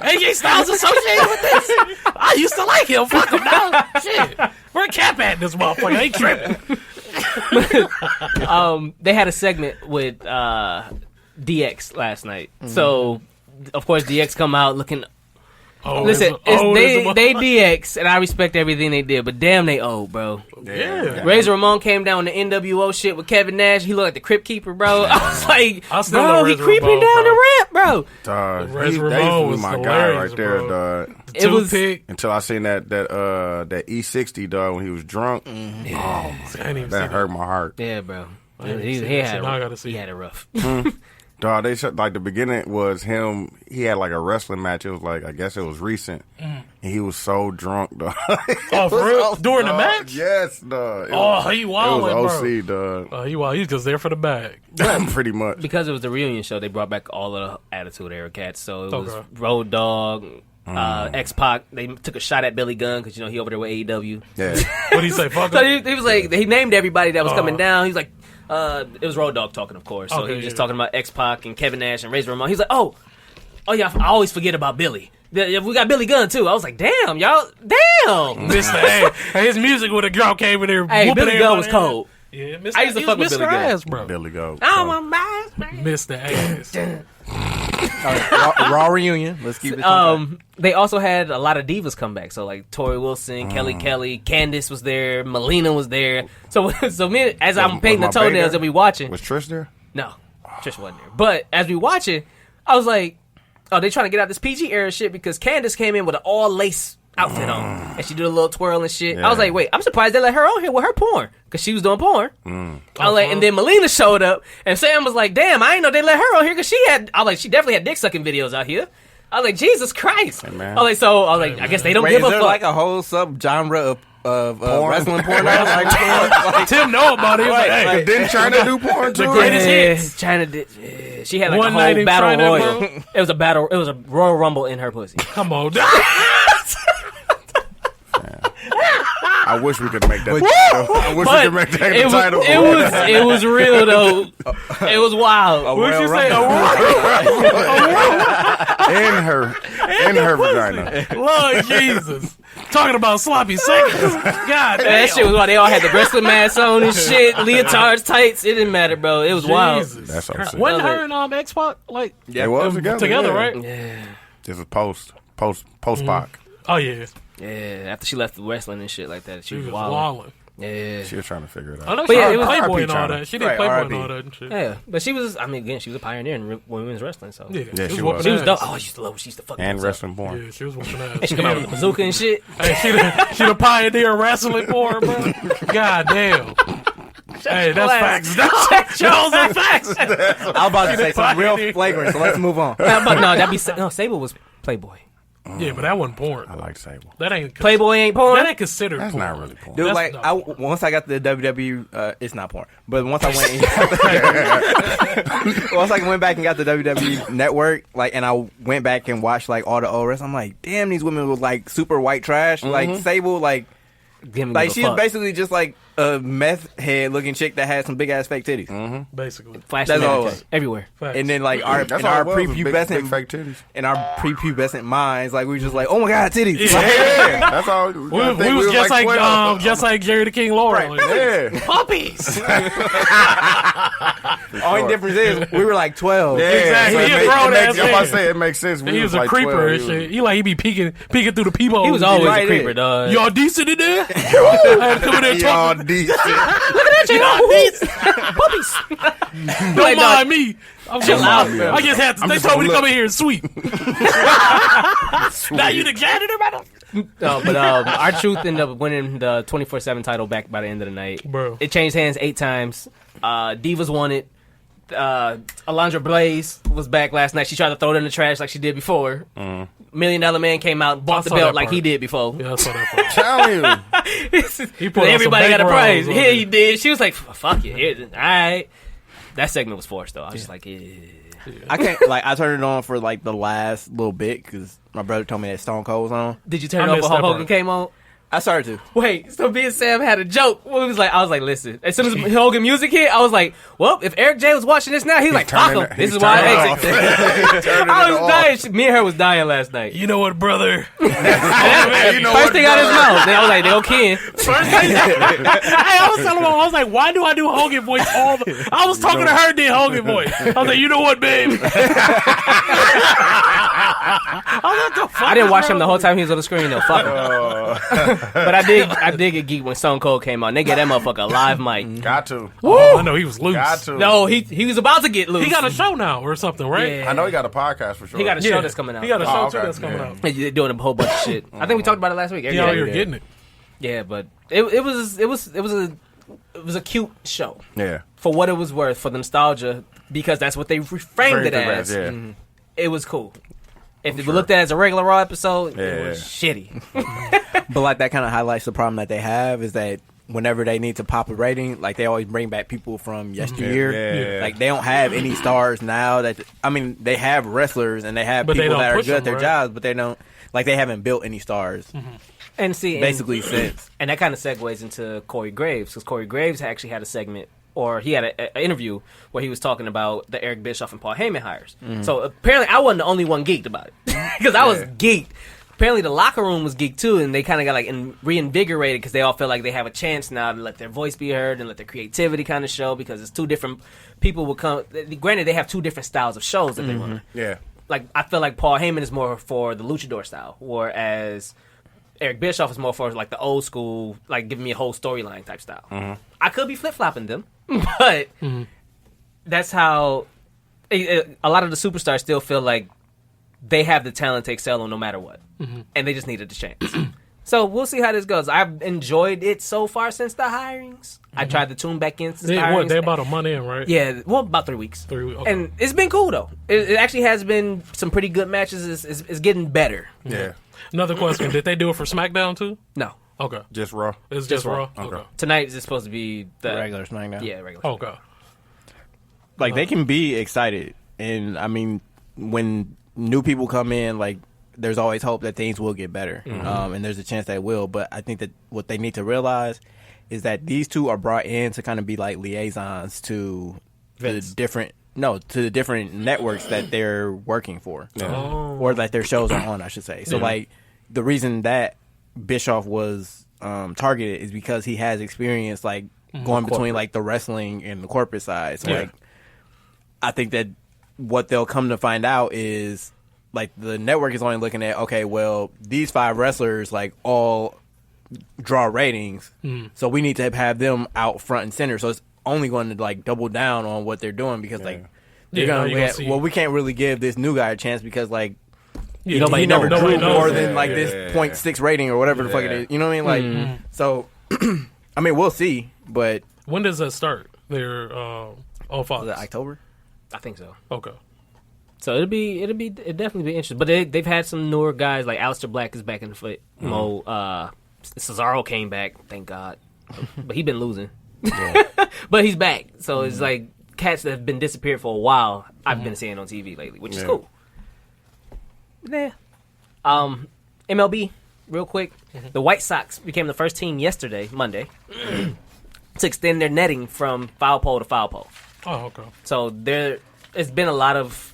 AJ Styles associated with this? I used to like him. Fuck him now. Shit. Where Cap at this motherfucker? Ain't tripping. they had a segment with DX last night. So of course DX come out looking. Oh, Listen, they they DX, and I respect everything they did, but damn, they old, bro. Yeah. Razor Ramon came down with the NWO shit with Kevin Nash. He looked like the Crypt Keeper, bro. I was like, I still bro, love he Razor creeping Ramon, down bro. the ramp, bro. Dog, Razor that used to Ramon be was my guy hilarious, right there, bro. dog. It was Toothpick. Until I seen that E60 dog when he was drunk. I didn't even see That hurt my heart. yeah, bro. didn't He see that had shit. Now I gotta see he it. had it rough. Dog, they said like the beginning was him. He had like a wrestling match. It was like I guess it was recent, and he was so drunk, dog. Oh, for real? During the match? Yes, dog. He It wildin', was bro. OC, dog. Oh, he wild. He's just there for the bag. Pretty much. Because it was the reunion show, they brought back all of the Attitude Era cats. So it was Okay. Road Dogg, X-Pac. They took a shot at Billy Gunn because, you know, he over there with AEW. Yeah. What'd he say? Fuck So him? he was like, he named everybody that was coming down. He was like, it was Road Dogg talking, of course. So Okay, he was just yeah. talking about X-Pac and Kevin Nash and Razor Ramon. He's like, oh yeah, I always forget about Billy. We got Billy Gunn too. I was like, damn, y'all, damn. Mr. A. His music with a girl came in there. Hey, Billy Gunn was cold. Yeah, I used to fuck with Billy Gunn. Ass, bro. Billy Goat. I'm a man. Mr. Ass. Raw reunion. Let's keep it. They also had a lot of divas come back. So like Tori Wilson, Kelly, Candace was there, Melina was there. So me, as I'm painting the toenails and we watching. Was Trish there? No, Trish wasn't there. But as we watching, I was like, oh, they trying to get out this PG era shit because Candace came in with an all lace outfit on and she did a little twirl and shit. Yeah. I was like, wait, I'm surprised they let her on here with her porn because she was doing porn. I was like, and then Melina showed up and Sam was like, damn, I didn't know they let her on here because she definitely had dick sucking videos out here. I was like, Jesus Christ. Hey, I was like, I guess they don't give a fuck. Like a whole sub-genre of wrestling porn now? Like, Tim know about it. He was like, hey. Didn't China do porn too? The greatest hits. China did. She had like a whole battle royal. It was a battle. It was a Royal Rumble in her pussy. Come on. I wish we could make that. I wish we could make that the title. It was real though. It was wild. What'd you say? In her vagina. Lord Jesus. Talking about sloppy seconds. God damn. That shit was wild. They all had the wrestling masks on and shit, leotards, tights. It didn't matter, bro. It was wild. That's what I'm saying. Wasn't her and X-Pac like they was together, right? Yeah. This was post-Pac. Oh yeah. Yeah, after she left the wrestling and shit like that, she was wilding. Yeah. She was trying to figure it out. I know she did Playboy and all that. She did Playboy and all that and shit. Yeah, but she was, again, she was a pioneer in women's wrestling, so. Yeah, she was. She was dope. Oh, she used to fucking and wrestling porn. Yeah, she was whooping ass. And she come out with the bazooka and shit. Hey, she the pioneer of wrestling porn, bro. God damn. Hey, that's facts. That's Charles and facts. I was about to say something real flagrant, so let's move on. Sable was Playboy. Yeah, but that wasn't porn. I like Sable. That ain't Playboy ain't porn. That ain't considered. That's porn. not really porn. Dude, once I got the WWE, it's not porn. But once I went, once I went back and got the WWE Network, and I went back and watched all the old wrestling, I'm like, damn, these women were super white trash. Like Sable, she's basically just a meth head looking chick that had some big ass fake titties. Basically, that's all everywhere. Facts. And then our prepubescent minds, we were just like, oh my god, titties. Yeah, that's all. We was just just like Jerry the King Lawler. Yeah, puppies. Only difference is we were 12. Yeah, exactly. He a grown ass man. It makes sense. He was a creeper and shit. He be peeking through the peephole. He was always a creeper, dog. Y'all decent in there? I had to come in there talking. Decent. Look at that, puppies. Don't mind me. I'm Chill out. I just had to. They told me to come in here and sweep. Now you the janitor, man. No, but R-Truth ended up winning the 24/7 title back by the end of the night. Bro, it changed hands 8 times. Divas won it. Alundra Blaze was back last night. She tried to throw it in the trash like she did before. $1 Million Man came out and bought the belt like he did before. Yeah, I saw that part. Tell you. Everybody got a prize. Yeah, he did. She was like, fuck it. All right. That segment was forced, though. I was just like, yeah. I can't, I turned it on for, the last little bit because my brother told me that Stone Cold was on. Did you turn it on when Hulk Hogan came on? I started to. Wait, so me and Sam had a joke. I was like, listen. As soon as Hogan music hit, I was like, well, if Eric J was watching this now, he's like, fuck him. This is why I exit. I was dying. Me and her was dying last night. You know what, brother? First thing out of his mouth. Then I was like, they okay. I was telling him, I was like, why do I do Hogan voice all the... I was talking to her, did Hogan voice. I was like, you know what, babe? I didn't watch him the whole time he was on the screen, though. Fuck him. But I did get geeked when Stone Cold came out. They gave that motherfucker a live mic. Got to. I know he was loose. Got to. No, he was about to get loose. He got a show now or something, right? Yeah. I know he got a podcast for sure. He got a show that's coming out. He got a show too that's coming out. They're doing a whole bunch of shit. I think we talked about it last week. Yeah, you're getting it. Yeah, but it was a cute show. Yeah. For what it was worth, for the nostalgia, because that's what they reframed it as. Yeah. It was cool. If we looked at it as a regular Raw episode, it was shitty. But that kind of highlights the problem that they have is that whenever they need to pop a rating, they always bring back people from yesteryear. Yeah. They don't have any stars now. They have wrestlers and they have people that are good at their jobs, but they don't. They haven't built any stars. Mm-hmm. And see, basically since. And that kind of segues into Corey Graves, because Corey Graves actually had a segment or he had an interview where he was talking about the Eric Bischoff and Paul Heyman hires. So apparently I wasn't the only one geeked about it because I was geeked. Apparently the locker room was geeked too, and they kind of got like reinvigorated because they all feel like they have a chance now to let their voice be heard and let their creativity kind of show, because it's two different people will come. Granted, they have two different styles of shows that they run. Yeah. Like I feel like Paul Heyman is more for the luchador style, whereas Eric Bischoff is more for like the old school, like giving me a whole storyline type style. I could be flip flopping them, but that's how a lot of the superstars still feel like they have the talent to excel on no matter what, and they just needed a chance. So we'll see how this goes. I've enjoyed it so far since the hirings. I tried to tune back in since the hirings. They're about a month in, right? Yeah, well, about 3 weeks. 3 weeks, okay. And it's been cool, though. It actually has been some pretty good matches. It's getting better. Yeah. Another question. Did they do it for SmackDown, too? No. Okay. Just Raw. It's just Raw? Okay. Tonight is supposed to be the regular SmackDown. Yeah, regular. Okay. Like, they can be excited. And, I mean, when new people come in, like, there's always hope that things will get better. And there's a chance that it will. But I think that what they need to realize is that these two are brought in to kind of be like liaisons to the different networks that they're working for. Or that their shows are on, I should say. So, like, the reason that Bischoff was targeted is because he has experience, like, going between, like, the wrestling and the corporate side. So, like, I think that what they'll come to find out is, like, the network is only looking at, okay, well, these 5 wrestlers, like, all draw ratings, so we need to have them out front and center. So it's only going to, like, double down on what they're doing because, like, they're gonna we can't really give this new guy a chance because, like, nobody never drew more than, like, this 0.6 rating or whatever the fuck it is. You know what I mean? Like, so, I mean, we'll see, but... When does that start? They're on Fox. Was it October? I think so. Okay. So it'll definitely be interesting. But they've had some newer guys, like Aleister Black is back in the foot. Cesaro came back, thank God. But he's been losing. But he's back. So it's like cats that have been disappeared for a while, I've been seeing on TV lately, which is cool. Yeah. MLB, real quick. The White Sox became the first team yesterday, Monday, to extend their netting from foul pole to foul pole. Oh, okay. So it's been a lot of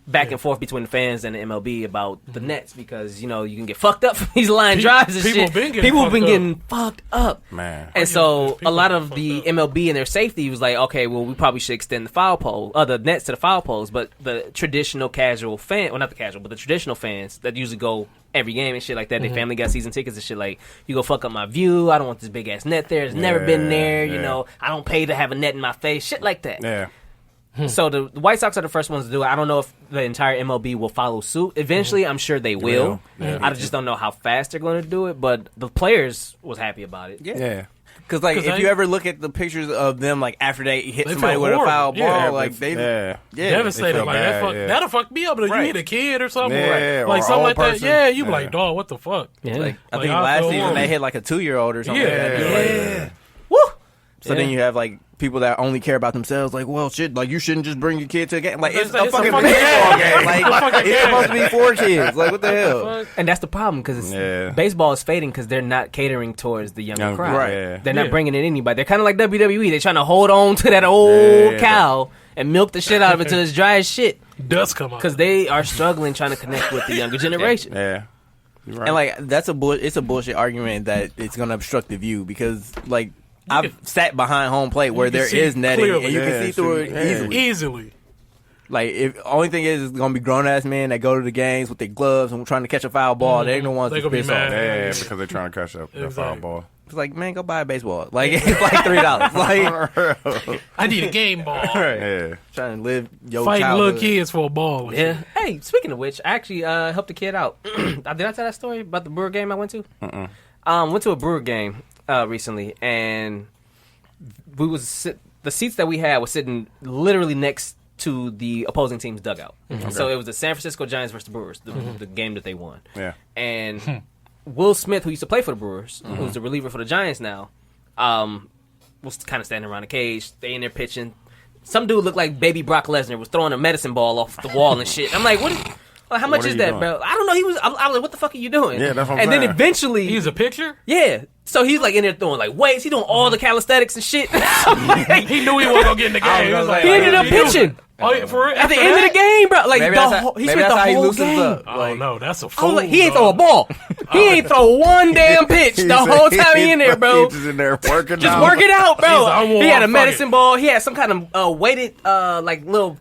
back and forth between the fans and the MLB about the nets because, you know, you can get fucked up from these line drives and shit. People have been getting fucked up. Man. And so a lot of the MLB and their safety was like, okay, well, we probably should extend the foul pole, the nets to the foul poles. But the traditional casual fan, well, not the casual, but the traditional fans that usually go every game and shit like that, their family got season tickets and shit like, you go fuck up my view, I don't want this big ass net there, it's never been there, you know, I don't pay to have a net in my face, shit like that. Yeah. So the White Sox are the first ones to do it. I don't know if the entire MLB will follow suit. Eventually, I'm sure they will. I just don't know how fast they're going to do it, but the players was happy about it. Yeah. Because, like, if you ever look at the pictures of them, like, after they hit somebody with a foul ball, like, they devastated. Like, that'll fuck me up. But you hit a kid or something, like something like person. that. You be like, dog, what the fuck? Yeah. Like, I think last season they hit, like, a 2-year-old or something. Woo! So then you have, like, people that only care about themselves, like, well, shit, like, you shouldn't just bring your kid to a game. Like, it's a fucking baseball game. Like, it's supposed to be for kids. Like, what the hell? And that's the problem, because baseball is fading because they're not catering towards the younger crowd. Right. They're not bringing in anybody. They're kind of like WWE. They're trying to hold on to that old cow and milk the shit out of it till it's dry as shit. Dust come out. Because they are struggling trying to connect with the younger generation. Yeah. Right. And, like, it's a bullshit argument that it's going to obstruct the view because, like, I've sat behind home plate where there is netting, clearly, and you can see through it easily. Like, if only thing is, it's gonna be grown ass men that go to the games with their gloves and trying to catch a foul ball. They ain't the ones that piss off. Yeah, because they're trying to catch a foul ball. It's like, man, go buy a baseball. Like, it's like $3. Like, I need a game ball. Yeah, trying to live your fighting childhood. little kids for a ball. Yeah. Hey, speaking of which, I actually helped a kid out. Did I tell that story about the Brewer game I went to? Went to a Brewer game recently, and we the seats that we had were sitting literally next to the opposing team's dugout. So it was the San Francisco Giants versus the Brewers, the game that they won. Yeah. And Will Smith, who used to play for the Brewers, who's the reliever for the Giants now, was kind of standing around the cage. They in there pitching. Some dude looked like baby Brock Lesnar was throwing a medicine ball off the wall and shit. I'm like, what? Like, how much What are is you that, doing? bro? I don't know. I was like, what the fuck are you doing? Yeah, that's what I'm And then saying. eventually, He's a picture? yeah. So he's like in there throwing like weights. He doing all the calisthenics and shit. He knew he wasn't going to get in the game. He was like, he ended up pitching. Oh, yeah, for real? At the end of the game, bro. Like, Maybe the that's whole, he maybe spent that's the how he whole loosens game. up. Oh, no, that's a I fool. was like, he ain't throw a ball. He ain't throw one damn pitch the whole time he in there, bro. He's just in there working Just out. work it out, He's like, bro. I want He had a fucking- medicine ball. He had some kind of weighted, like, little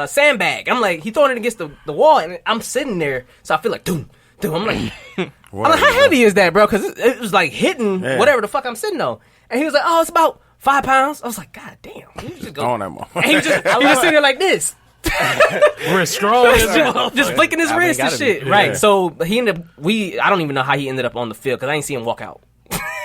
sandbag. I'm like, he throwing it against the wall, and I'm sitting there, so I feel like, doom. I'm like, how heavy is that, bro? Because it was like hitting whatever the fuck I'm sitting on. And he was like, oh, it's about 5 pounds. I was like, God damn. You just go. On that motherfucker. And he was sitting there like this. Wrist strong as well. Just flicking his wrist and gotta shit. be. Yeah. Right. So he ended up, I don't even know how he ended up on the field because I didn't see him walk out.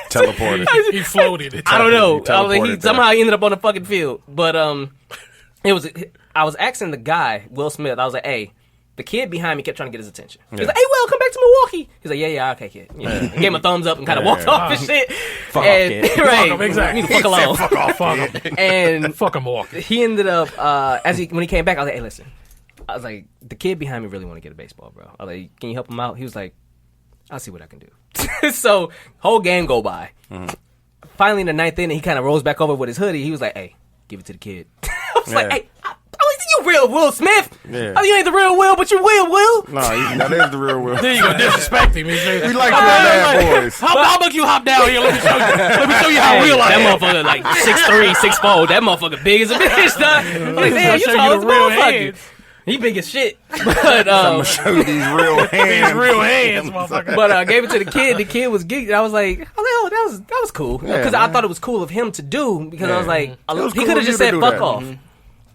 Teleported. He floated it. I don't know. He I was like, teleported somehow he ended up on the fucking field. But I was asking the guy, Will Smith, I was like, hey, the kid behind me kept trying to get his attention. He's like, hey, Will, come back to Milwaukee. He's like, yeah, okay, kid. You know, and gave him a thumbs up and kind of walked off and shit. Fuck off, and, kid. Right. Fuck him, exactly. You need to fuck alone. Fuck off, fuck him. And Fuck him, Milwaukee. he ended up, when he came back, I was like, hey, listen. I was like, the kid behind me really want to get a baseball, bro. I was like, can you help him out? He was like, I'll see what I can do. So, whole game go by. Finally, in the ninth inning, he kind of rolls back over with his hoodie. He was like, hey, give it to the kid. I was like, hey, you real Will Smith. Yeah. Oh, you ain't the real Will, but you Will. No, that is the real Will. Then you gonna disrespect him. We We like your bad boys. How about you hop down here? Let me show you how Hey, real I that am. motherfucker like 6'3", 6'4". That motherfucker big as a bitch, dog. I'm like, damn, you show you tall the as a real motherfucker. hands. He big as shit. But I'm gonna show you these real These hands. real hands, motherfucker. But I gave it to the kid. The kid was geeked. I was like, oh, that was cool. Because I man. thought it was cool of him to do. Because I was like, It was he cool could of have you just to said do fuck that. off.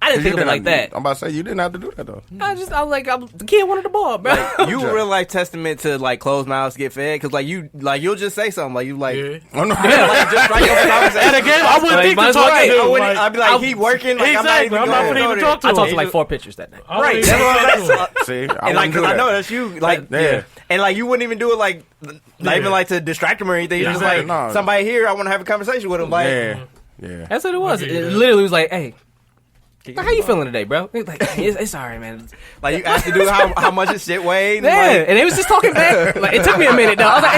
I didn't think of it like that. I'm about to say you didn't have to do that though. I was like, the kid wanted the ball, bro. You a real life testament to like closed mouths get fed because you'll just say something like you like Yeah. Oh, no. like just strike up a conversation. And again, I wouldn't Like, think might to as well talk to get- him. I'd be like he working like Exactly. I'm not even even going talk to I him. talked to like 4 pitchers that night. Right, That's that's what I'm See, I and like, wouldn't do 'cause I that. know that's you. Like, Yeah. and like you wouldn't even do it like, not even like to distract him or anything. You're just like Exactly. No. somebody here. I want to have a conversation with him. Like, Yeah. That's what it was. Okay, It yeah. literally was like, hey, how you feeling today, bro? He was like, it's all right, man. like you asked the dude how much his shit weighed. And Yeah, like, and it was just talking back. Like, it took me a minute, though. I was like,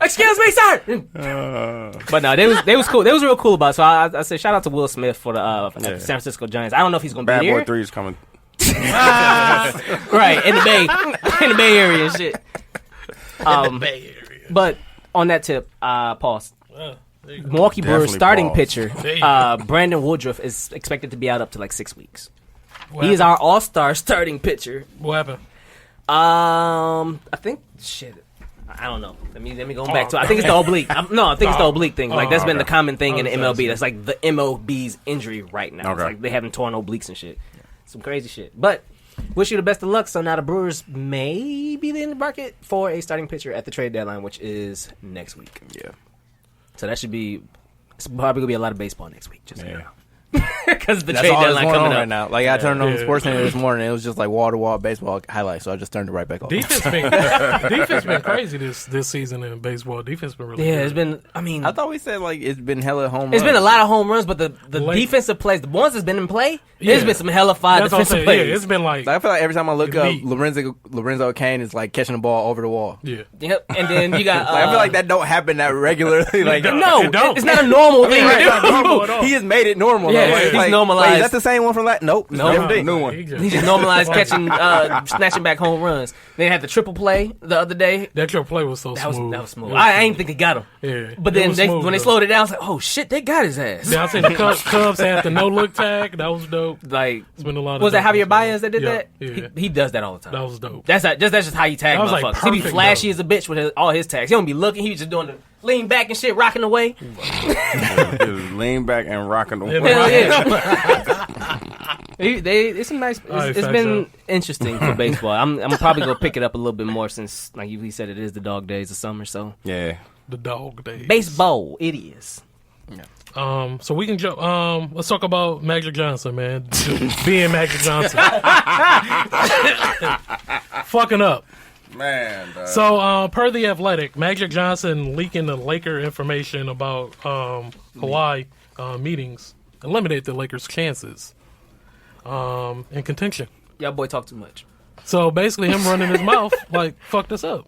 excuse me, sir. But no, they was cool. They was real cool about it. So I said, shout out to Will Smith for the San Francisco Giants. I don't know if he's going to Bad be Boy here. 3 is coming. Right, in the Bay Area and shit. Bay Area. But on that tip, pause. There you go. Milwaukee Brewers Definitely starting pause. pitcher, There you go. Brandon Woodruff, is expected to be out up to like 6 weeks. What He is happened? our all-star starting pitcher. What happened? I think shit. I don't know. Let me go back to it. I think it's the oblique. I think it's the oblique thing. Like that's been the okay. common thing in the Okay. MLB. That's like the MLB's injury right now. It's Okay. like they having torn obliques and shit. Some crazy shit. But wish you the best of luck. So now the Brewers may be in the market for a starting pitcher at the trade deadline, which is next week. Yeah. So that should be. It's probably gonna be a lot of baseball next week. Just Yeah. because the that's trade all that's deadline going on coming right up. now. Like I turned on the Yeah. Sports Center this morning. It was just like wall to wall baseball highlights. So I just turned it right back off. Defense been crazy this season in baseball. Defense been really Yeah, good. it's been. I mean, I thought we said like it's been hella home. it's been a lot of home runs, but the Late. defensive plays, the ones that's been in play, Yeah. there's been some hella fire That's what I'm defensive saying. Yeah, plays. it's been like Like, I feel like every time I look up, Elite. Lorenzo Kane is like catching the ball over the wall. yeah. Yep. And then you got. Like, I feel like that don't happen that regularly. Like No, It don't. it's not a normal thing Right, to not normal do. at all. he has made it normal. Yeah, though. Like, he's like, normalized. Wait, is that the same one from last? Nope. Nope. Different day. New one. He He just normalized catching, snatching back home runs. They had the triple play the other day. That triple play was so That was smooth. smooth. It was I ain't think they got him. Yeah. But It then was when smooth, they though. slowed it down, I was like, oh shit, they got his ass. Yeah, I seen the Cubs had the no look tag. That was dope. Like, It's been a lot of was that dope Javier ones. Baez that did Yeah, that? yeah. He does that all the time. That was dope. That's just how he tags That was, like, motherfuckers. He be perfect, flashy though. as a bitch with all his tags. He don't be looking. He be just doing the lean back and shit, rocking away. Just lean back and rocking the Yeah, wall. Hell yeah. It's some nice. All right, It's facts been up. interesting for baseball. I'm probably gonna pick it up a little bit more since, like you said, it is the dog days of summer. So Yeah. The dog days. baseball, it is. So we can jump. Let's talk about Magic Johnson, man. Being Magic Johnson, fucking up. Man. So, per the Athletic, Magic Johnson leaking the Laker information about Kawhi meetings eliminated the Lakers' chances in contention. Y'all boy talk too much. So basically, him running his mouth like fucked us up.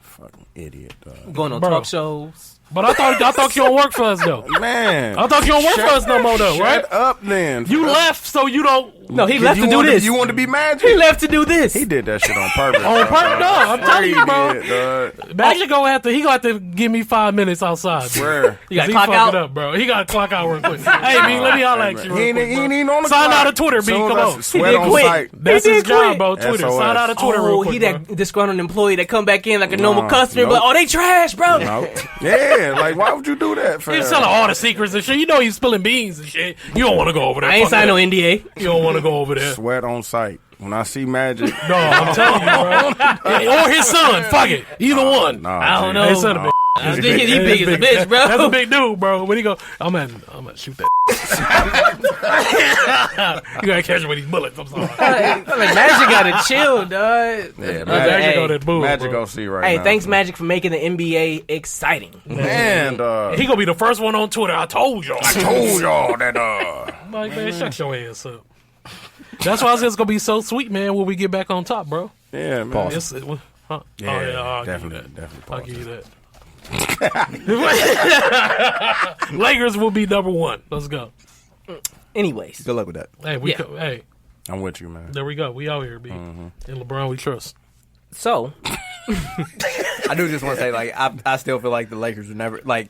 Fucking idiot, dog. Going on Bro. talk shows. But I thought you don't work for us though. Man, I thought you don't work for us no more though, right? Shut up, then. You left so you don't. No, he left to do this. You want to be Magic? He left to do this. He did that shit on purpose. On purpose? No, I'm telling you, bro. Did, Magic he gonna have to give me 5 minutes outside. Swear. You got He clock fucked out? it up, bro. He got to clock out real quick. Hey, B, let me holler at you. He ain't even on the Sign clock. out of Twitter, B. Soon Come as I on. Sweat He did on quit. site. That's He his did job, quit. bro. Twitter. SOS. Sign out of Twitter real quick, he bro. that disgruntled employee that come back in like a normal Nah, customer, nope. but oh, they trash, bro. No. Yeah, like why would you do that? He's telling all the secrets and shit. You know he's spilling beans and shit. You don't want to go over there. I ain't Fuck signed no that. NDA. You don't want to go over there. Sweat on site. When I see Magic, No, I'm telling you, bro. Or his son. Fuck it. Either one. nah, I don't G. know. His son a bitch. I think he big as a bitch, bro. That's a big dude, bro. When he go, I'm gonna shoot that. You gotta catch him with these bullets. I'm sorry. Like, Magic gotta chill, dog. Yeah, Magic on that bull, Magic bro. go see right Hey, now. thanks, Magic, for making the NBA exciting. Man, He gonna be the first one on Twitter. I told y'all. I told y'all that. Like, man, shut your ass up. That's why I said it's gonna be so sweet, man, when we get back on top, bro. Yeah, man. Yes, huh? I'll definitely, give you that. definitely. I'll give you that. Lakers will be number one. Let's go. Anyways, Good luck with that. Hey, hey, I'm with you, man. there we go. We out here, B. And LeBron, we trust. so I do just want to say, like, I still feel like the Lakers are never, like,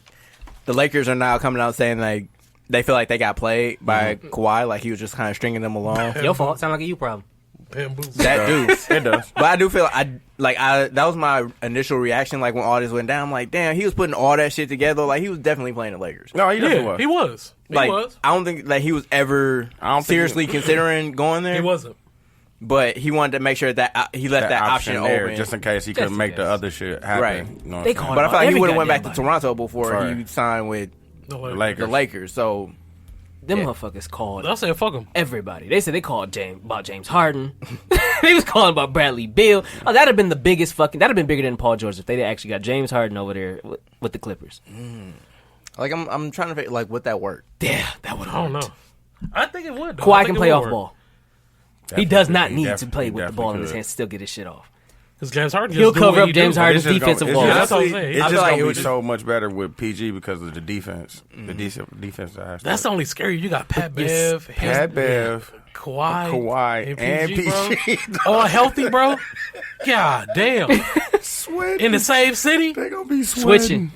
the Lakers are now coming out saying, like, they feel like they got played by Kawhi, like he was just kind of stringing them along. your fault. Sound like a you problem. Bamboozle. That dude. It does. But I do feel that was my initial reaction. Like when all this went down, I'm like, damn, he was putting all that shit together. Like he was definitely playing the Lakers. No, he definitely Yeah, was. he was. He Like was. I don't think that he was ever I don't think seriously considering going there. He wasn't. But he wanted to make sure that he left that option there, open, just in case he couldn't in make the case. other shit happen. Right. You know what They I'm called saying? But I feel like he Every would have went back goddamn to Toronto before Right. he signed with No, The like, Lakers. the Lakers. So Them motherfuckers called I said, fuck him. everybody. They said they called James Harden. They was calling about Bradley Beal. Oh, that'd have been the biggest that'd have been bigger than Paul George if they actually got James Harden over there with the Clippers. like I'm trying to figure like would that work? Yeah, that would. I don't know. I think it would. Though. I Kawhi think can it play would off work. ball. He does not He need to definitely- play he with the ball in his definitely hands to still get his shit off. Because James Harden He'll just do cover what up he James do. Harden's It's just defensive gonna- ball. it's That's what I'm just- saying. It's I just feel like gonna it be would so much better with PG because of the defense. The defense aspect. That's only scary. You got Pat Bev, Pat Bev, Kawhi, and PG. All healthy, bro. God damn. Sweating. In the same city. They gonna be Switching.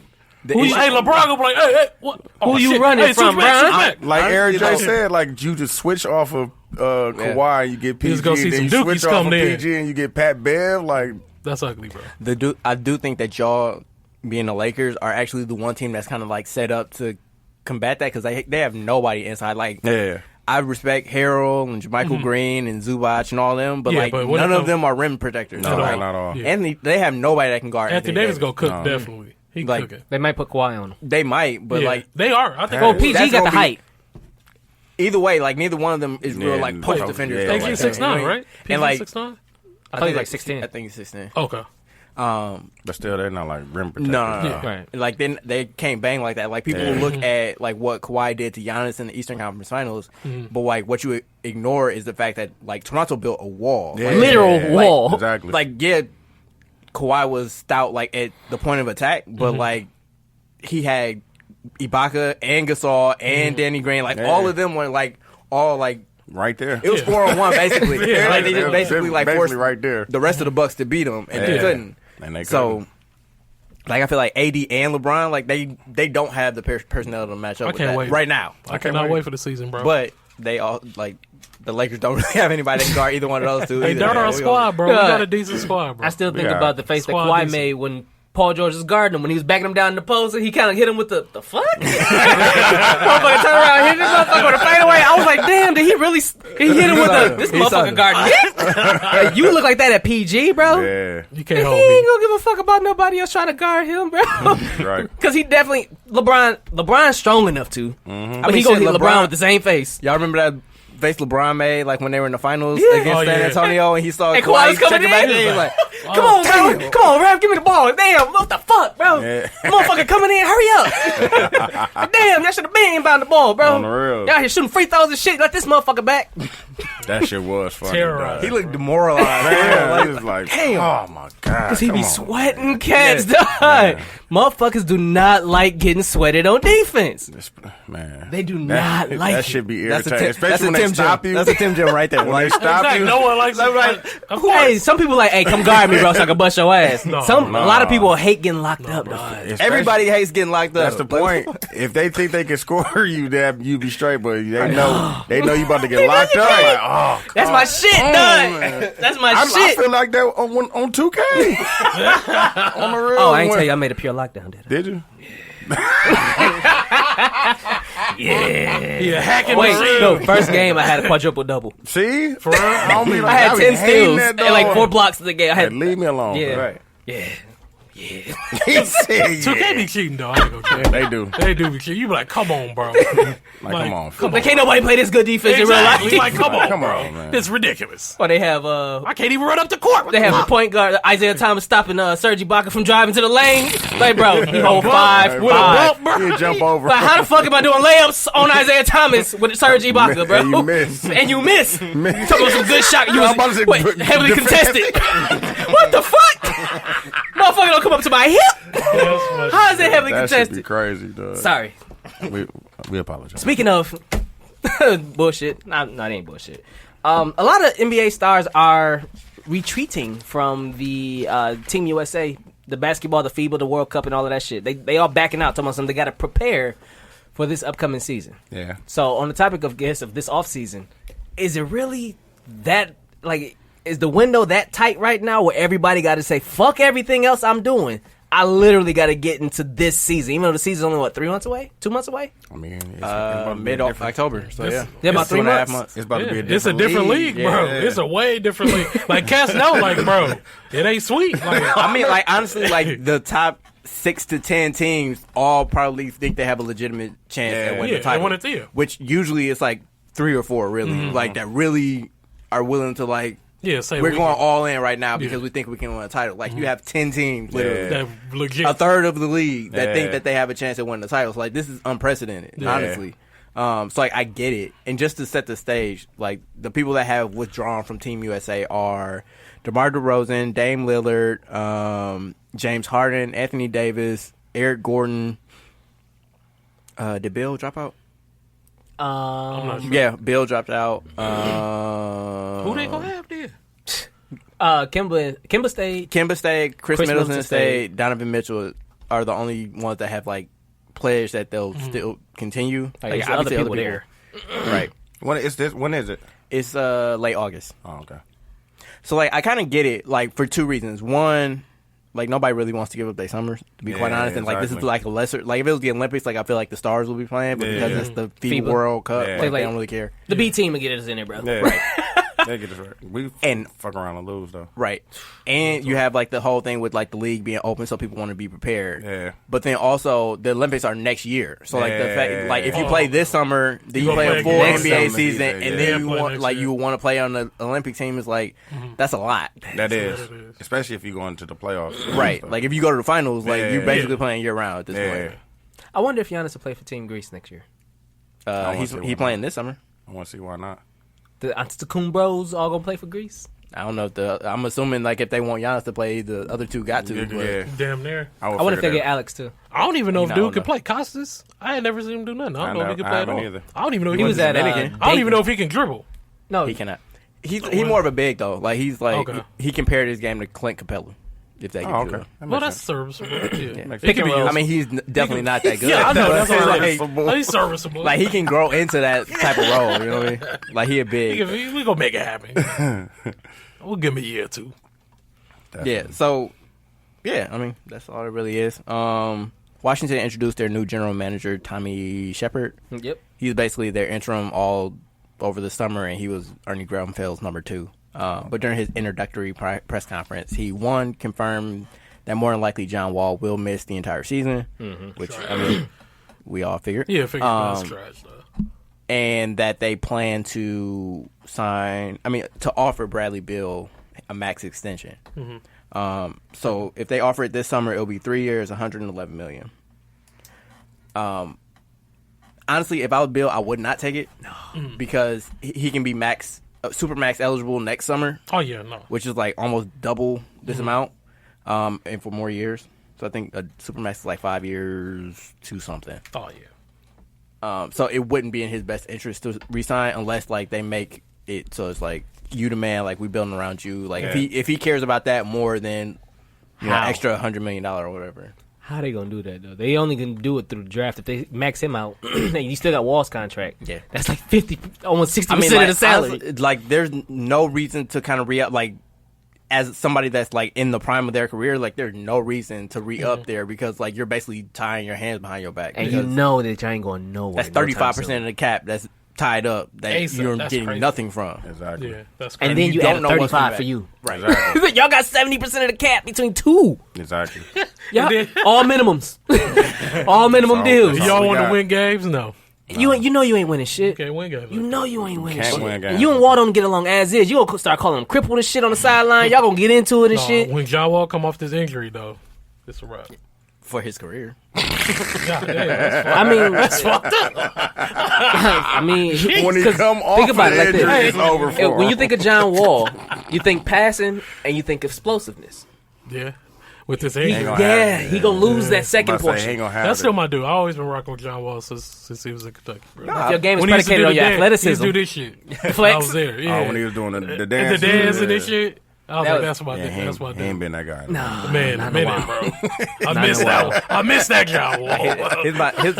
Hey, LeBron gonna be like, hey, what? Who you shit. running Hey, from, switch back, Bron? switch back. Like Eric You J know- said, like you just switch off of Kawhi, you get PG, just go see then some you dookies switch off come of in. PG and you get Pat Bev. Like That's ugly, bro. I do think that y'all being the Lakers are actually the one team that's kind of like set up to combat that because they have nobody inside. Like yeah, I respect Harrell and Jermichael Green and Zubac and all them, but Yeah, like but when none it of comes- them are rim protectors. no, So, like, not all. Yeah. and they have nobody that can guard Anthony Davis gonna cook, definitely. He Like- cooking. They might put Kawhi on him. They might, but Yeah, like they are. I think. Oh, Oh, PG That's got the gonna be- height. either way, like neither one of them is real Yeah, like post no, defenders. yeah, though, PG like is that, 6'9", you know? right? PG And like 6'9". I think he's like 16. I think he's 16. Okay. But still, they're not like rim protectors. No. Yeah. Right. Like they can't bang like that. Like people Yeah. look at like what Kawhi did to Giannis in the Eastern Conference Finals, but like what you ignore is the fact that like Toronto built a wall. Yeah. Like, Literal wall. Exactly. like yeah, Kawhi was stout like at the point of attack, but like he had Ibaka and Gasol and Danny Green. Like Yeah. all of them were like all like right there. it was 4-on-1 basically. Yeah. Like they just basically like forced right there. the rest of the Bucks to beat them, and they Yeah. couldn't. And they So, couldn't. like I feel like AD and LeBron, like they don't have the personnel to match up I with can't that wait. right now. I cannot wait for the season, bro. But they all like the Lakers don't really have anybody that can guard either one of those two. hey, either. they're our We squad, bro. We Yeah. got a decent squad, bro. I still think Yeah. about the face that Squad Kawhi decent. made when Paul George was guarding him, when he was backing him down in the post, and he kind of hit him with the fuck? Motherfucker turn around, hit this motherfucker with a fadeaway. I was like, damn, did he really? He hit him with this He saw motherfucker it. guarding me. Like, you look like that at PG, bro. Yeah, You can't He hold ain't me. gonna give a fuck about nobody else trying to guard him, bro. right. Because he definitely LeBron's strong enough to, but I mean, he gonna shit, hit LeBron with the same face. Y'all remember that face LeBron made like when they were in the finals Yeah. against Oh, San yeah. Antonio, and he saw And Kawhi Kawhi was coming checking back in. in. He's like, Come on, bro. Come on, Rev. Give me the ball. Damn, what the fuck, bro? Yeah. Motherfucker coming in. Hurry up. Damn, y'all should have been inbound the ball, bro. On the real. Y'all here shooting free throws and shit. Let this motherfucker back. That shit was funny. Terrorized. He looked demoralized. Man, he was like, damn. oh my god. Cause he be come on. sweating cats, dog. Motherfuckers do not like getting sweated on defense. Man, They do not like that it. should be That's irritating, especially when they stop you. That's a Tim Jim right there. When they stop Exactly. you, No one likes it. Of course. Hey, some people like, hey, come guard me, bro, so I can bust your ass. No. A lot of people hate getting locked up, dog. Especially- Everybody hates getting locked up. That's the point. If they think they can score you, you be straight, but they know you about to get locked up. Like, oh, That's my shit, dog. That's my I shit. feel like that on 2K. On the real. Oh, I ain't tell you, I made a pure lockdown, did I? Did you? Yeah, hacking Wait, machine. no, first game I had a quadruple double. See? For real? I don't be like, I had be 10 hating steals that and like dog. 4 blocks of the game. I Hey, had, leave me alone. yeah, Right. yeah. He said, 2K be cheating, though. I ain't gonna cheat. They do. They do be cheating. You be like, come on, bro. Like, come on. Like, can't nobody play this good defense Exactly. in real Like, life. come on, Come bro. on, man. It's ridiculous. Or they have I can't even run up the court. they have a point guard Isaiah Thomas stopping Serge Ibaka from driving to the lane. Like, bro, he hold 5, with a 5. bump, bro. He'll jump over. Like, how the fuck am I doing layups on Isaiah Thomas with Serge Ibaka, bro? And you miss. And you miss. You talking about some good shot. You I'm about to say, was heavily contested. What the fuck? Motherfucker don't come up to my hip. How is it heavily That should be contested? crazy, dog. Sorry. We apologize. Speaking of bullshit, no, it ain't bullshit. A lot of NBA stars are retreating from the Team USA, the basketball, the FIBA, the World Cup, and all of that shit. They all backing out, talking about something. They got to prepare for this upcoming season. Yeah. So on the topic of this off season, is it really that like? Is the window that tight right now where everybody got to say fuck everything else I'm doing? I literally got to get into this season, even though the season's only 3 months away, 2 months away. I mean, it's about to be Mid different. October. So yeah, Yeah, about It's 3 2.5 months. It's about to be a different It's a different league, bro. Yeah. It's a way different league. Like, Cass know, like, bro, it ain't sweet. Like, I mean, like honestly, like the top 6 to 10 teams all probably think they have a legitimate chance at winning Yeah, the title. and win it, yeah. Which usually it's like 3 or 4 really, like that really are willing to like. yeah, say We're we going can- all in right now because Yeah. we think we can win a title. Like you have 10 teams, literally. that legit. A third of the league that think Yeah. that they have a chance at winning the title. So like this is unprecedented, Yeah. honestly. So like I get it, and just to set the stage, like the people that have withdrawn from Team USA are DeMar DeRozan, Dame Lillard, James Harden, Anthony Davis, Eric Gordon. Did Bill drop out? I'm not sure. Yeah, Bill dropped out. Who they gonna have there? Kimba stayed. Kimba stayed, Chris Chris Middleton Middleton stayed, Donovan Mitchell are the only ones that have like players that they'll still continue. Like, there's other obviously people there. right? When is this? When is it? It's late August. Oh, okay. So like I kind of get it, like for 2 reasons. One, like nobody really wants to give up their summers, to be quite Yeah, honest. And like this is exactly. like a lesser, like if it was the Olympics, like I feel like the stars will be playing, but because Yeah. it's the FIBA FIBA. World Cup, Yeah. like, Like- they don't really care. The B team will get us in there, bro. Yeah. Right. They get us right. We And- fuck around and lose though. Right. And you have like the whole thing with like the league being open, so people want to be prepared. Yeah. But then also the Olympics are next year, so like the fact, like if you Yeah. play this summer, then you You play gonna a play full next NBA summer season, season, and yeah. then Yeah, you play want next like year. you want to play on the Olympic team is like that's a lot, That is. what it is. Especially if you go into the playoffs. right? Like if you go to the finals, like Yeah. you're basically Yeah. playing year round at this Yeah. point. I wonder if Giannis will play for Team Greece next year. wanna He's see he why playing not. this summer. I want to see why not. The Antetokounmpo bros all gonna play for Greece. I don't know if I'm assuming like if they want Giannis to play, the other two got to. Yeah. But Damn near. I wonder if they figure get that Alex too. I don't even know if No, dude can no. play. Costas, I ain't never seen him do nothing. I don't know if he can I play at haven't all. either. I don't even know if He was at Dominican. I don't even know if he can dribble. No, he cannot. He's more of a big though. Like he's like Okay. he compared his game to Clint Capella. If they Oh, get okay. to it. That Well, makes that's sense. serviceable. Yeah. Makes It sense. can be I I used. mean, he's definitely not that good. Yeah, I know. That's what I'm like, saying. He's serviceable. like he can grow into that type of role. You know what I mean? Like he a big. we gonna make it happen. We'll give him a year or two. Yeah. So, yeah. I mean, that's all it really is. Washington introduced their new general manager, Tommy Shepard. Yep. He's basically their interim all over the summer, and he was Ernie Grunfeld's number 2. But during his introductory press conference, he confirmed that more than likely John Wall will miss the entire season, which I mean we all figured. Yeah, figure that's trash though. And that they plan to to offer Bradley Beal a max extension. So if they offer it this summer, it'll be 3 years, $111 million. Honestly, if I was Bill, I would not take it because he can be max Supermax eligible next summer. Oh yeah, no. Which is like almost double this amount, and for more years. So I think a Supermax is like 5 years to something. Oh yeah. So it wouldn't be in his best interest to resign unless like they make it so it's like you the man, like we building around you. Like if he cares about that more than extra $100 million or whatever. How they gonna do that though? They only can do it through the draft. If they max him out, you still got Wall's contract. Yeah, that's like 50, almost 60% of the salary. Honestly, like there's no reason to kind of re-up. Like as somebody that's like in the prime of their career, like there's no reason to re-up there because like you're basically tying your hands behind your back. And you know that you ain't going nowhere. That's 35% of the cap that's tied up that you're getting nothing from. Exactly. Yeah, that's crazy. And then you add 35 for you. Right. Exactly. Y'all got 70% of the cap between two. Exactly. Yeah, all minimums, all minimum deals. Y'all want to win games? No. You know you ain't winning shit. You can't win games. You know you ain't winning Can't shit. win games. You and Wall don't get along as is. You gonna start calling him crippled and shit on the sideline. Y'all gonna get into it and shit. When John Wall come off this injury though, it's a wrap. For his career. I mean, that's fucked up. I mean, when he come off think about the it like injury, this. it's over for When him. you think of John Wall, you think passing and you think explosiveness. Yeah. With this injury. He gonna lose that second portion. That's still my dude. I always been rocking with John Wall since he was in Kentucky. If your game is When he used to predicated do on your the athleticism. He used to do this shit. Flex. I was there. Yeah. Oh, when he was doing the dance. The dance and this shit. I was like, Yeah, that's my dude. he ain't been that guy. Nah, Man, a minute, bro. I missed that one. I missed that John Wall.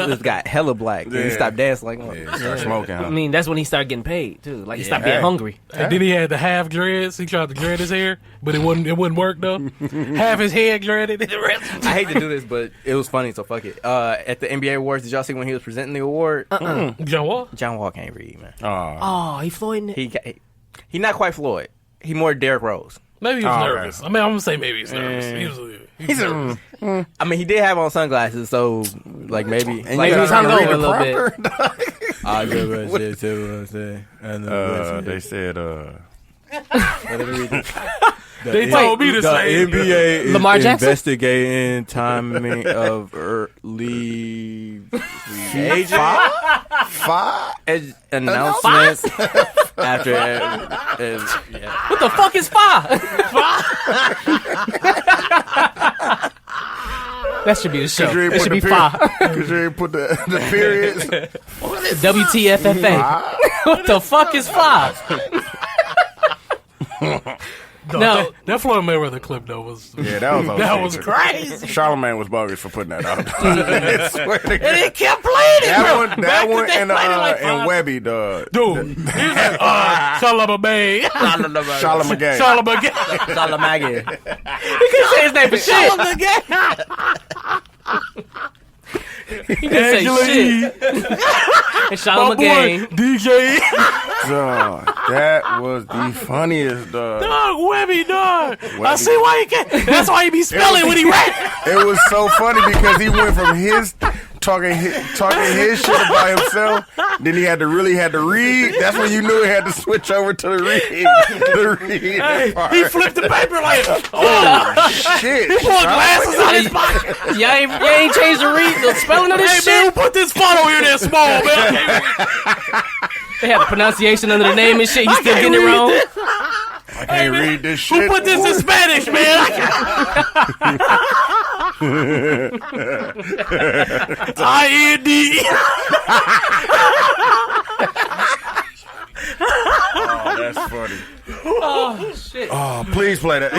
His got hella black. He stopped dancing like Start smoking, huh? I mean, that's when he started getting paid too. Like he stopped being hungry. And then he had the half dreads. He tried to dread his hair, but it wouldn't work though. Half his head dreaded. And the rest. I hate to do this, but it was funny, so fuck it. At the NBA awards, did y'all see when he was presenting the award? John Wall? John Wall can't read, man. Oh, he Floyd. He not quite Floyd. He more Derrick Rose. Maybe he was nervous. I mean, I'm gonna say maybe he's nervous. He was nervous. I mean, he did have on sunglasses, so like maybe. And like, you he's gotta hung read over the a little bit. proper. They said, They told me to say it. NBA is Lamar Jackson? investigating timing of early age announcements after. What the fuck is FA? That should be the show. It should be FA. Because you ain't put the periods. WTFFA. What the fuck is FA? No, that Floyd Mayweather clip though was that was crazy. Charlamagne was bogus for putting that out. I swear to God. And it kept playing it. That one and Webby, dude. He's like, Charlamagne. He couldn't say his name for shit. He couldn't say shit. And Charlamagne. DJ. Dog, that was the funniest, dog. Dog, Webby, dog. I see why he can't. That's why he be spelling when he rap. It was so funny because he went from his talking his shit about himself, then he had to read. That's when you knew he had to switch over to the read. He flipped the paper like, shit. He pulled glasses out his pocket. Y'all ain't changed the spelling of this shit. Man, who put this font over here that small, man? They have the pronunciation under the name and shit. You still getting it wrong? I can't read this shit. Who put this in Spanish, man? I-N-D. Oh, that's funny. Oh, shit. Oh, please play that.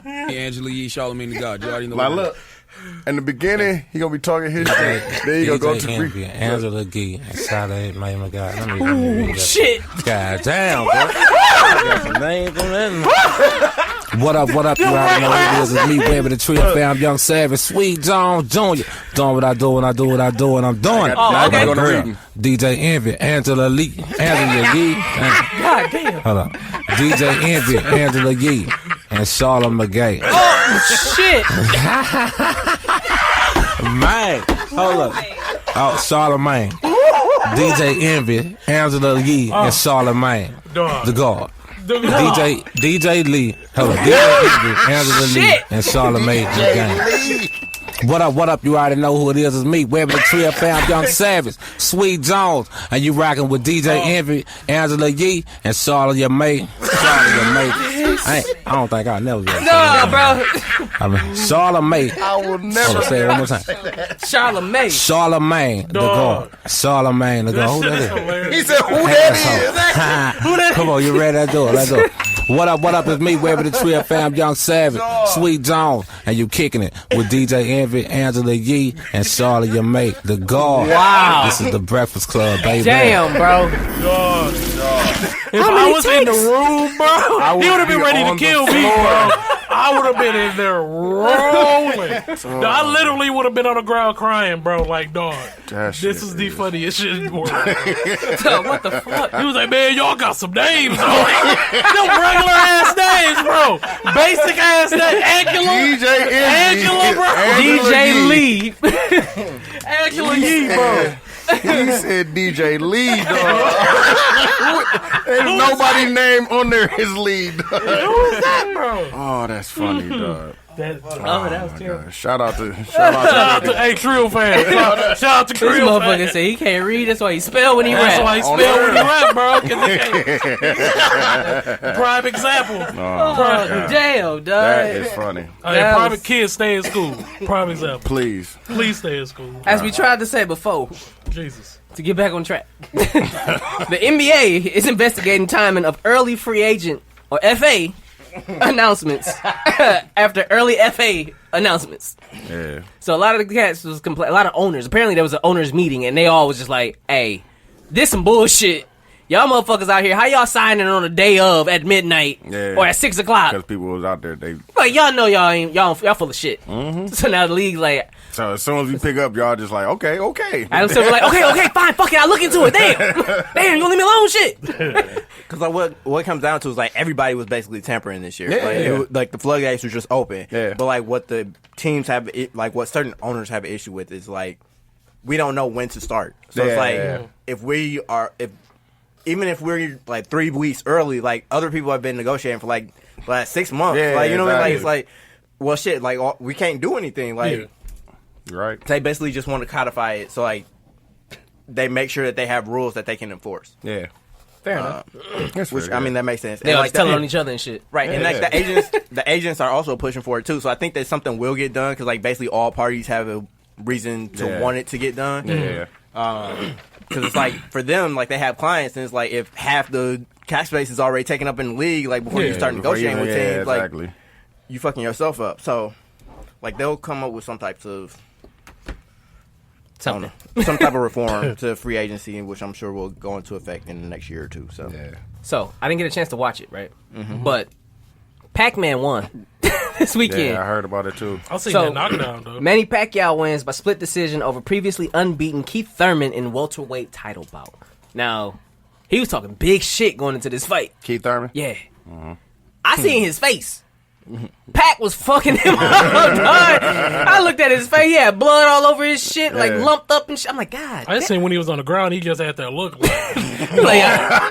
Angela Yee, Charlamagne the God. You already know. Like, look. In the beginning, he gonna be talking his shit. Then he gonna go to the Angela Gee and Charlamagne, my God. Let me shit. God damn, bro. I got some names on that. What up, you already know what it is. It's me, Webby the Tree, fam, Young Savage, Sweet John Jr. Doing what I do, and I'm doing it. Oh, okay. Girl, DJ Envy, Angela Yee. God damn. Hold on. DJ Envy, Angela Yee, and Charlamagne. Oh, shit. Man, hold up. Oh, Charlamagne. DJ Envy, Angela Yee, and Charlamagne. The God. DJ Lee. Hold on. DJ Envy, Angela Lee, and Charlamagne the gang. What up, you already know who it is. It's me, Web of the Trio Fam, Young Savage, Sweet Jones, and you rocking with DJ Envy, Angela Yee, and Charlotte, your mate. I don't think I'll never get it. No, bro. I mean, Charlamagne. I will never say it one more time. Charlamagne. The God. Charlamagne, the God. Who that is? He said, who that is? Who that? Come on, you ready? Let's do it. Let's do it. What up, it's me, Web of the Trio Fam, Young Savage, Sweet Jones, and you kicking it with DJ Envy, Angela Yee, and Charlotte, your mate, the God. Wow. This is the Breakfast Club, baby. Damn, bro. If I was in the room, bro, he would have been ready to kill me, bro. I would have been in there rolling. I literally would have been on the ground crying, bro. Like, dog, this is the funniest shit in the world. What the fuck? He was like, man, y'all got some names on it. Them regular ass names, bro. Basic ass names. Angela, bro. DJ Lee. Angela Yee, bro. He said DJ Lee, dog. Ain't nobody name on there is Lee, dog. Who is that, bro? Oh, that's funny, dog. That was terrible. Shout out to Hey, Trill fan. Shout out to This Trill motherfucker fan. say he can't read. That's why he spell when he That's rap. why he spell when he rap, bro. 'Cause he can't. Prime example. Damn, dog. That is funny. Hey, private kids stay in school. Prime example. Please. Please stay in school. As we tried to say before, Jesus. to get back on track, the NBA is investigating timing of early free agent or FA announcements after early FA announcements. Yeah. So a lot of the cats was a lot of owners. Apparently there was an owners meeting and they all was just like, "Hey, this some bullshit. Y'all motherfuckers out here, how y'all signing on the day of at midnight or at 6 o'clock? Because people was out there, they. Like y'all know y'all full of shit. Mm-hmm. So now the league like. So as soon as we pick up, y'all just like, okay. Adam Silver like, okay, fine, fuck it, I'll look into it. Damn, you gonna leave me alone, shit. Because like what it comes down to is like everybody was basically tampering this year. Yeah, like, yeah. Like the floodgates were just open. Yeah. But like what the teams have, like what certain owners have an issue with is like we don't know when to start. So it's like if even if we're like 3 weeks early, like other people have been negotiating for like 6 months. Yeah, like you know what I mean? Like exactly. it's like, well shit, like we can't do anything. Like Right. they basically just want to codify it so like they make sure that they have rules that they can enforce. Yeah. Fair enough. Which I mean that makes sense. They And, like like telling on each other and shit. Right, and like the agents are also pushing for it too. So I think that something will get done because like basically all parties have a reason to want it to get done. Yeah. Because it's like for them, like they have clients, and it's like if half the cap space is already taken up in the league, like before you start negotiating with teams, exactly. like you fucking yourself up. So like they'll come up with some types of some type of reform to free agency, which I'm sure will go into effect in the next year or two. So So I didn't get a chance to watch it, right? Mm-hmm. But Pac-Man won this weekend. Yeah, I heard about it too. I'll see So, that knockdown, though. Manny Pacquiao wins by split decision over previously unbeaten Keith Thurman in welterweight title bout. Now, he was talking big shit going into this fight. Keith Thurman? Yeah. I seen his face. Pac was fucking him up, dog. I looked at his face. He had blood all over his shit, like lumped up and shit. I'm like, God. I seen when he was on the ground, he just had that look like, I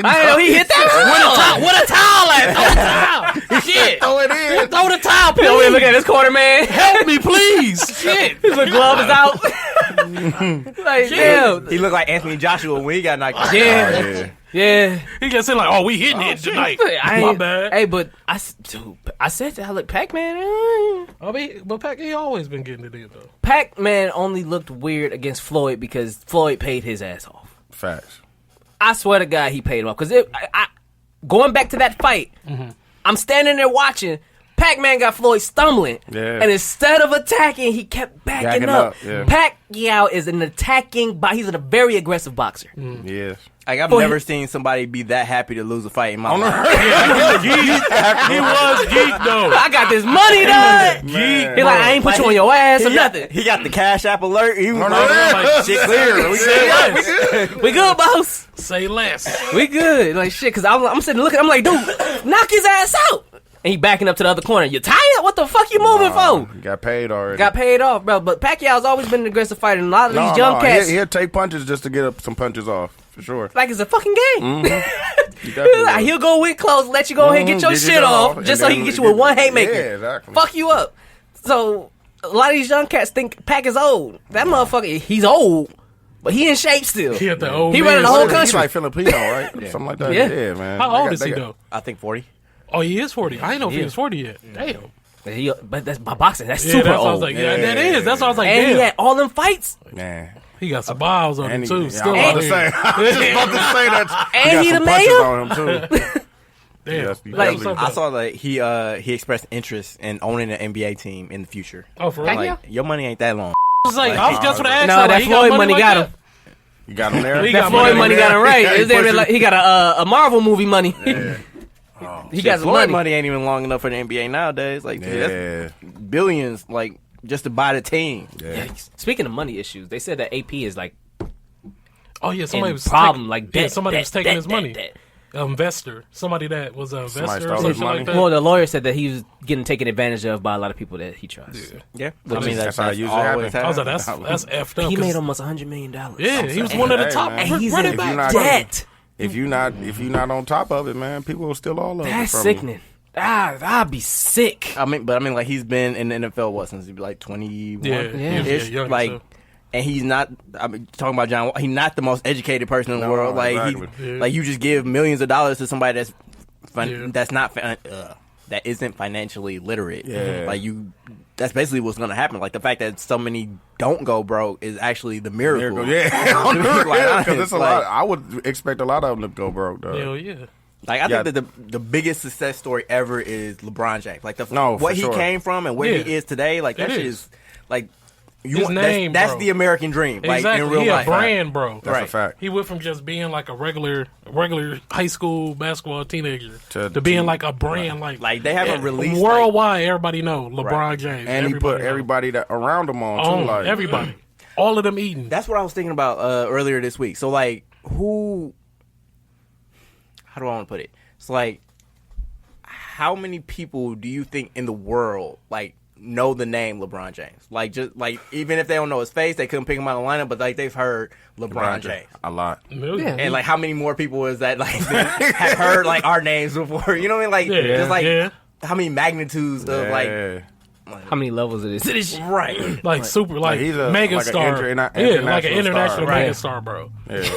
didn't know he hit that. What a towel at? Throw the towel. Shit. Throw it in. Throw the towel, please. Over here looking at this corner, man. help me, please. Shit. His little glove is out. Like, damn. he looked like Anthony Joshua when he got knocked out. Yeah. He just said like, "Oh, we hitting it tonight." My bad. Hey, but I said that. Look, Pac-Man. But Pac, he always been getting it in though. Pac-Man only looked weird against Floyd because Floyd paid his ass off. Facts. I swear to God, he paid him off. Because going back to that fight, I'm standing there watching. Pac-Man got Floyd stumbling. Yeah. And instead of attacking, he kept backing up. Yeah. Pacquiao is an attacking, he's a very aggressive boxer. Yes. Like I've never seen somebody be that happy to lose a fight in my life. He was geek though. I got this money, dog. He like, I ain't put you on your ass or nothing. He got the Cash App alert. He was like, shit clear. We good, boss. Say less. We good. Like, shit, because I'm sitting looking, I'm like, dude, knock his ass out. And he backing up to the other corner. You tired? What the fuck you moving for? He got paid already. Got paid off, bro. But Pacquiao's always been an aggressive fighter. And a lot of these young cats, He'll take punches just to get up some punches off, for sure. like it's a fucking game. He definitely will. He'll go with clothes, let you go ahead and get your shit off, just so he can get you with one haymaker. Yeah, exactly. Fuck you up. So a lot of these young cats think Pac is old. That motherfucker, he's old, but he in shape still. He at the old. He man. running the whole He's country. like Filipino, right? Something like that. Yeah, man. How old is he though? I think 40. Oh, he is 40. I didn't know if he was 40 yet. Damn. But that's by boxing. That's Yeah, super that's what I was old. like. Yeah, that is. That's what I was like. And damn. he had all them fights. Man. He got some balls on him And too. he, Still I out was here. about to say that. And he got the some punches mayor? on him too. Damn. Yes, Like, Something. I saw that he expressed interest in owning an NBA team in the future. Oh, for real? Like, your money ain't that long. I was like, I was just for the ask. No, like, that he Floyd got money like got that? him. You got him there. He That got Floyd money got him right. Yeah, he Is there pushed like, he got a Marvel movie money. He got some Floyd money. ain't even long enough for the NBA nowadays. Like Yeah. that's billions, like just to buy the team. Yeah. Speaking of money issues, they said that AP is like Oh yeah, somebody in was problem, taking, like yeah, debt, somebody debt, was taking debt, his debt, money. debt. Investor, somebody that was an Somebody investor or stole his something like money. that. Well, the lawyer said that he was getting taken advantage of by a lot of people that he trusts. Yeah, I mean, that's how it usually always happens. I was like, that's effed up. He 'cause- made almost $100 million. Yeah, he was one of the Hey, top man. And he's running in If you're backs. not- debt. If you're not on top of it, man, people will steal all of it. That's from sickening. I'd be sick. I mean, like he's been in the NFL since he was like 21. Yeah, Yeah. he was young like, too. and he's not. I mean, talking about John. He's not the most educated person in the No, world. Like exactly. Yeah. like you just give millions of dollars to somebody that's Yeah. that's not that isn't financially literate. Yeah. Like that's basically what's gonna happen. Like the fact that so many don't go broke is actually the miracle. Yeah, Like, because it's a like- lot. I would expect a lot of them to go broke, though. Hell yeah. Like I Yeah. think that the biggest success story ever is LeBron James. Like No, what for he sure. came from and where Yeah. he is today. Like that It shit is. is like His name, that's bro. the American dream. Like Exactly. in real he life. a brand, bro. That's a Right. fact. He went from just being like a regular high school basketball teenager To being like a brand, like they haven't released worldwide. Everybody know LeBron Right. James, And he put know. everybody that around him on, too. Like, everybody, all of them eating. That's what I was thinking about earlier this week. So like who? How do I want to put it? It's like how many people do you think in the world like know the name LeBron James? Like just like even if they don't know his face, they couldn't pick him out of the lineup, but like they've heard LeBron James. A lot. Million. And like how many more people is that like that have heard like our names before? You know what I mean? Like Yeah, just like yeah. how many magnitudes of like Yeah. How many levels it is? right. like super, like he's a- mega like an star. international like an international star. mega Right. star, bro.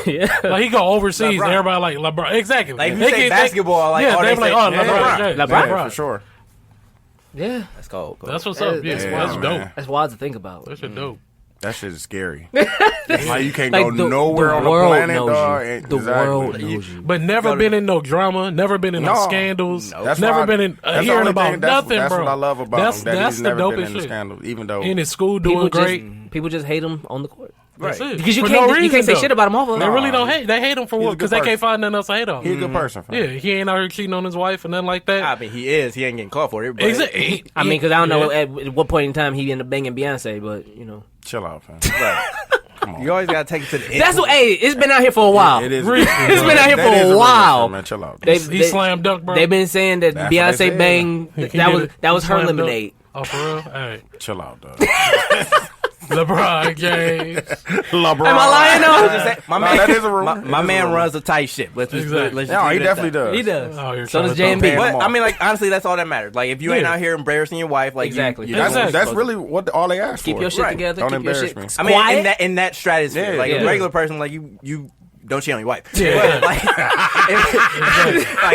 Yeah. Like he go overseas, LeBron. and everybody like LeBron. Exactly. Like, if you say basketball, like, yeah, oh, they they be like, say- oh, yeah, LeBron. LeBron. Yeah, LeBron. Yeah, for sure. Yeah, That's cold. That's what's up. Yeah, That's that's wild, dope. man. that's wild to think about. That shit dope. That shit is scary. Like, you can't Like, go the- nowhere the on the world planet, knows dog. you. and- The exactly. world knows you. But never been in no drama, never been in no No. scandals, No. That's never why been in that's the hearing only about thing- nothing, that's bro. what I love about that's him. That that's he's the never been dopest in a shit. scandal, even though In his school doing People just hate him on the court. That's it. Because you For can't no you can't say reason, shit though. about him off of They it. really don't hate. They hate him for He's a what? good Because they can't person. find nothing else to hate on. he's a good person. Fam. Yeah, he ain't out here cheating on his wife and nothing like that. I mean, he is. He ain't getting caught for it. But Exactly. I mean, because I don't know at what point in time he ended up banging Beyonce, but you know. Chill out, fam. Come on. You always gotta take it to the end. That's what. Hey, it's been out here for a while. It is. It's been out here That for is a real while. shit, man. Chill out. He slam dunk, bro. They've been saying that That's what they Beyonce said. banged. He That did was it. that was He her slammed dunk. lemonade. Oh, for real? Hey, Chill out, dog. LeBron James. LeBron. Am I lying though? My No, man, that is a rumor. my That is man a rumor. runs a tight ship. Let's just Exactly. let's just No, leave he it at definitely that. does. He does. Oh, you're So trying does to JMB. pay him But off. I mean, like honestly, that's all that matters. Like if you ain't Yeah. out here embarrassing your wife, like Exactly. you Exactly. don't- That's really what all they ask Keep for. your shit Right. together. Don't Keep your embarrass shit me. I mean, quiet. in that stratosphere, Yeah, like yeah. a regular person, like you don't cheat on your wife. Yeah. But, like, like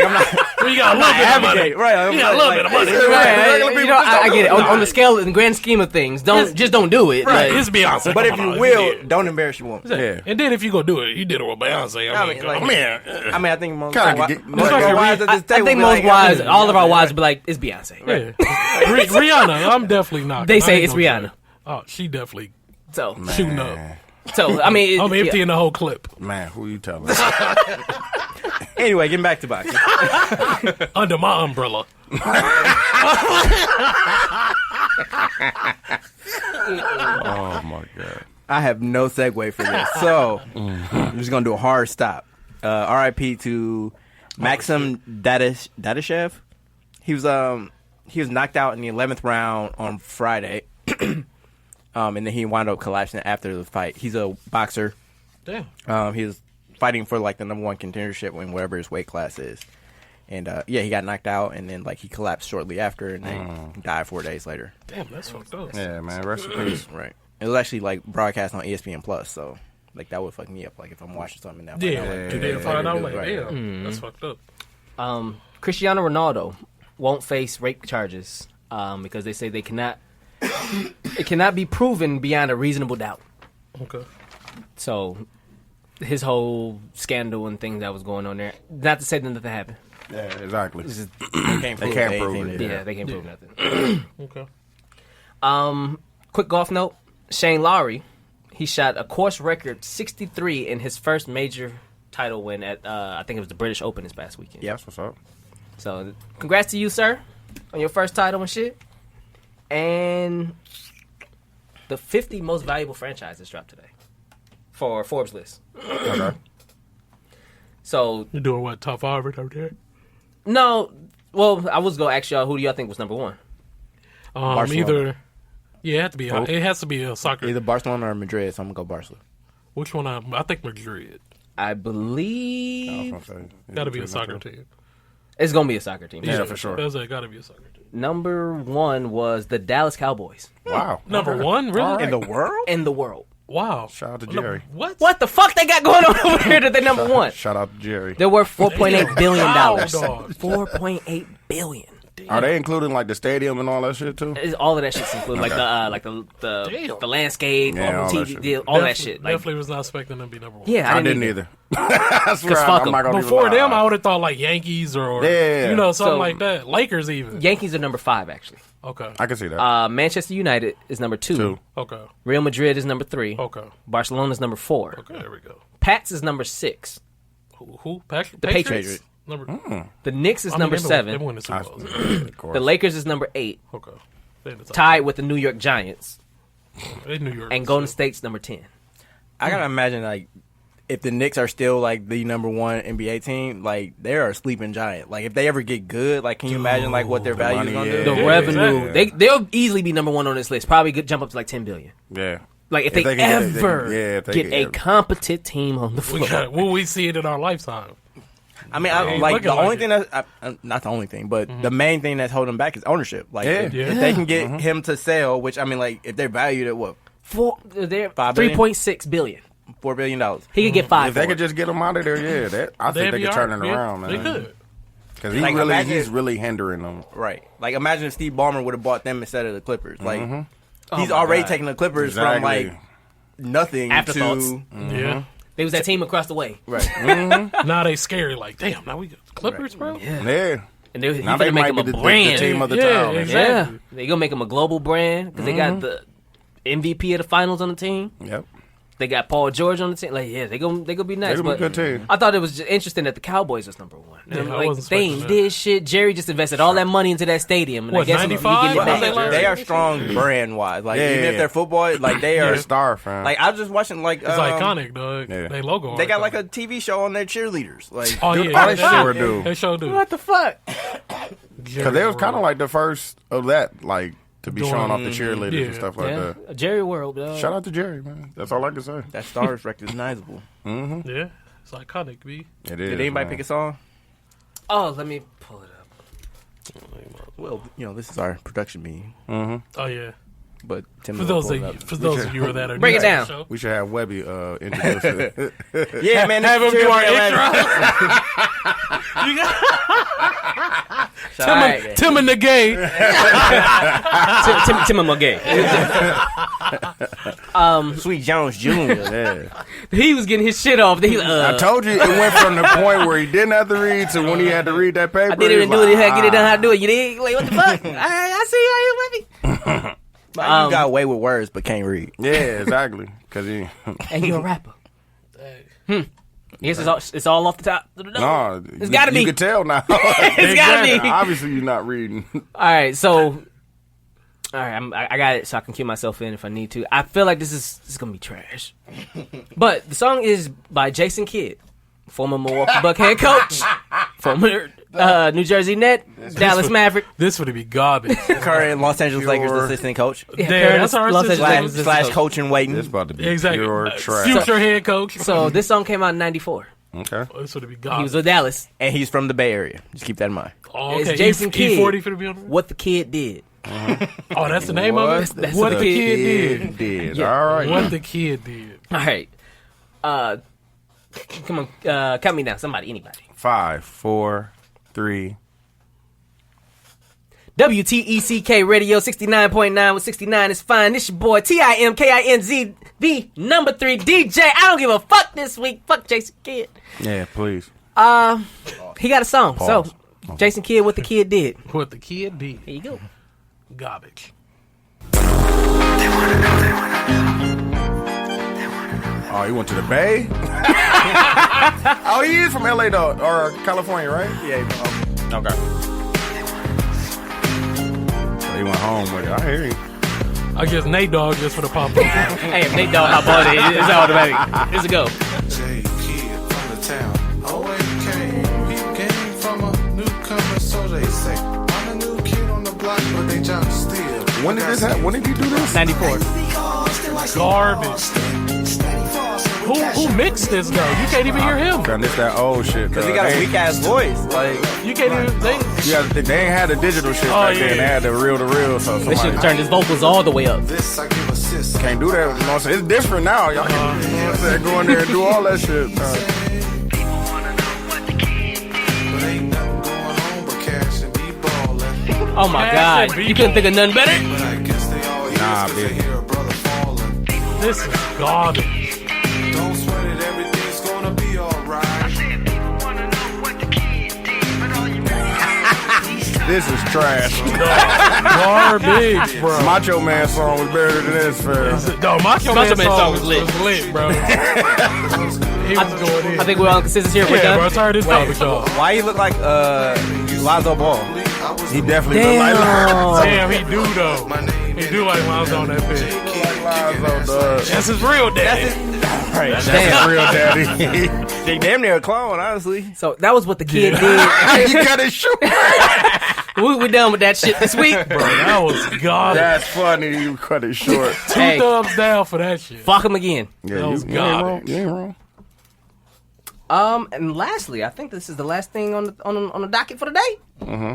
I'm not. Well, you got a little bit of money. advocate, right? You got a little bit of money. Right, you know, I get it. On the scale, in the grand scheme of things, just don't do it. Right, Like, it's Beyonce. But if Come you on, will, yeah. don't embarrass your woman. Yeah. And then if you go do it, you did it with Beyonce. I mean, like- come here. I mean, I think most Kinda wives get- most like a wives at I, this table I think be most like, wives, yeah, all of our yeah, wives, be like, "It's Beyonce." Right? Yeah. Rihanna, I'm definitely not. They I say ain't it's gonna Rihanna. say. Oh, she definitely So, shooting up. I mean, I'm emptying the whole clip Man, who you telling? Anyway, getting back to boxing. under my umbrella. Oh my god. I have no segue for this, so I'm just gonna do a hard stop. R.I.P. to Maxim Dadashev. He was knocked out in the 11th round on Friday, and then he wound up collapsing after the fight. He's a boxer. Damn. He was fighting for like the #1 contendership in whatever his weight class is, And he got knocked out, and then like he collapsed shortly after, and then died 4 days later. Damn, that's fucked up. Yeah, man. Rest in peace. Right. It was actually like broadcast on ESPN Plus, so like that would fuck me up. Like if I'm watching something now. Yeah, you didn't find out. Like, right. damn, that's fucked up. Cristiano Ronaldo won't face rape charges because they say they cannot. It cannot be proven beyond a reasonable doubt. Okay. So his whole scandal and things that was going on there. Not to say that nothing happened. Yeah, exactly. They They can't prove it. Yeah, they can't prove nothing. Okay. Quick golf note: Shane Lowry, he shot a course record 63 in his first major title win at I think it was the British Open this past weekend. Yeah, that's what's up. So congrats to you, sir, on your first title and shit. And the 50 most valuable franchises dropped today for Forbes list. Okay. So You doing what? Top 5 right there? no, well, I was gonna ask y'all who do y'all think was number one? Barcelona. Either. Yeah, it has to be a soccer. Either Barcelona or Madrid, so I'm gonna go Barcelona. Which one? I think Madrid. I I was believe gonna say, Got to be a soccer team. it's gonna be a soccer team. Yeah, for sure. That's got to be a soccer team. Number one was the Dallas Cowboys Wow. Number one, really? In the world? in the world. Wow. Shout out to Jerry. What? What the fuck they got going on over here that they're number one? Shout out to Jerry. They're worth $4.8 billion. Wow, dog. $4.8 billion. Are they including like the stadium and all that shit too? All of that shit's included, like the landscape, Yeah, all all the that TV shit. deal, all that shit. Like, Definitely was not expecting them to be number one. yeah, I didn't either. I swear, fuck I'm 'em. not gonna Before even lie. them, I would have thought like Yankees or Yeah. something So- like that. Lakers even. Yankees are number 5 actually. Okay. I can see that. Manchester United is number 2. Two. Okay. Real Madrid is number 3. Okay. Barcelona is number 4. Okay. There we go. Pats is number 6. Who? The Patriots. Number. The Knicks is I mean, number they 7. won the Super Bowl. Of course. The Lakers is number 8. Okay. They in the top. Tied with the New York Giants. They New York. And Golden State's number 10. I gotta imagine like if the Knicks are still like the number one NBA team, like they're a sleeping giant. Like if they ever get good, like can you imagine like what their value is money, gonna yeah. do? The Yeah, revenue, exactly. they'll easily be number 1 on this list. Probably jump up to like 10 billion. Yeah. Like if they, can get it, ever if they get a can- competent team on the floor. Will we see it in our lifetime? I mean, ain't like looking the like only it. thing that not the only thing, but the main thing that's holding back is ownership. Like Yeah. if they can get him to sell, which I mean, like if they're valued at what They're $5 billion? 3.6 billion. $4 billion. He could get 5. If they for could it. just get him out of there, yeah, I think they be could turn it alright. Yeah, around, man. They could. Because Like, imagine- he's really hindering them. Right. Like imagine if Steve Ballmer would have bought them instead of the Clippers. Like he's my already God. taking the Clippers Exactly. from like nothing Afterthoughts. to Yeah. They was that team across the way. right. Now they scary. Like, damn. Now we got Clippers, bro. Yeah. And they Now gonna they make might him be a the brand. team of the Yeah, town. exactly. Yeah. They gonna make him a global brand because they got the MVP of the finals on the team. Yep. They got Paul George on the team. Like, yeah, they gonna be nice. They gonna be But good team. I thought it was just interesting that the Cowboys was number 1. Yeah, And I like, wasn't they expecting ain't that. did shit. Jerry just invested all that money into that stadium. And What, I guess 95? he getting it What, back. like- They are strong brand wise. Like Yeah, even yeah, if they're football, like they They're are a star, fam. like I was just watching like It's iconic, dog. yeah. They logo. they got iconic. like a TV show on their cheerleaders. Like Oh Dude, yeah, they sure do. They sure do. What the fuck? Because they was kind of like the first of that, like to be showing off the cheerleaders Yeah. and stuff like Yeah, that. a Jerry World, dog. Shout out to Jerry, man. That's all I can say. that star is recognizable. Yeah, it's iconic, B. It is. Did anybody man. pick a song? Oh, let me pull it up. Well, you know, this is our production meeting, Oh yeah. but Tim For will those pull of it you, up. for those of you that are Break new it to the down. show. We should have Webby introduce it. Yeah, man. Have him do our intro. Tim and the gay. Tim and Gay. Sweet Jones Jr. Yeah. He was getting his shit off. He, I told you it went from the point where he didn't have to read to when he had to read that paper. I didn't even He do was it. like, How to get it done? How to do it? You did? Like, what the fuck? I see how you with me. You got away with words but can't read. Yeah, exactly. Because he. And you're a rapper. Yes, it's all off the top of the dome. No, It's gotta be. You can tell now. It's gotta be. Obviously, you're not reading. All right, so I got it, so I can keep myself in if I need to. I feel like this is gonna be trash, but the song is by Jason Kidd, former Milwaukee Buck head coach, former New Jersey Net, Dallas Maverick. This would be garbage. Current Los Angeles Lakers assistant coach Yeah, Damn, current that's our Los assistant Angeles coach. slash coach in waiting. It's about to be Exactly. pure trash. Future head coach. So this song came out in '94. Okay. Oh, this would be He gone. was with Dallas. And he's from the Bay Area. Just keep that in mind. Oh, okay. It's Jason Kidd. E40 finna be on there? What the Kid Did. Oh, that's the name of it? That's What the the Kid did. Yeah. All right. What the Kid did. All right. Come on. Count me down. Somebody. Anybody. 5, 4, 3. WTECK Radio 69.9 with 69 is fine. This your boy TIMKINZ, the number 3 DJ. I don't give a fuck this week. Fuck Jason Kidd. Yeah, please. He got a song. Pause. So, Jason Kidd, What the Kid Did. What the Kid did. Here you go. Garbage. Oh, he went to the Bay? Oh, he is from LA, though, or California, right? Yeah, he's from home. Okay. So he went home with it. I hear you. I guess Nate Dogg just for the pop up. Hey, if Nate Dogg hop on it, it's automatic. Here's a go. J Kid from the town. Always came. He came from a newcomer, so they say. I'm a new kid on the block, but they trying to steal. When did this happen? When did you do this? 94. Garbage. Who mixed this though? You can't even hear him. Done this that old shit. Because he got a weak ass voice. Like, You can't even. They They ain't had the digital shit Oh, back then. yeah. They had the real to real. So They should somebody have turned his vocals all the way up. This I give a sis. can't do that. You know what I'm saying? It's different now. Y'all can you know what I'm saying? Go in there and do all that shit. But ain't nothing going on but cash and be ballin'. Oh my Cash God. and You couldn't think of nothing better? But I guess they all Nah, cause they baby. hear a brother fallin'. This is garbage. Don't sweat it, everything's gonna be alright. This is trash. Garbage, bro. Macho Man song was better than this, fam. No, Macho Man Man song song was was lit. lit, bro. He was going in. I think we're on consensus here. We're Yeah, bro. done. Turn this topic off. why he look like Lonzo Ball? He definitely look like Damn, he do though. He do like Lonzo on that bitch. Lonzo, dog. That's his real daddy. Right. That's his real daddy. They damn near a clone, honestly. So that was what the kid You got it short. did. We're done with that shit this week. Bro, that was garbage. That's funny. You cut it short. Two Hey. thumbs down for that shit. Fuck him again. Yeah, That was you ain't wrong. garbage. You ain't wrong. And lastly, I think this is the last thing on the docket for today. Mm-hmm.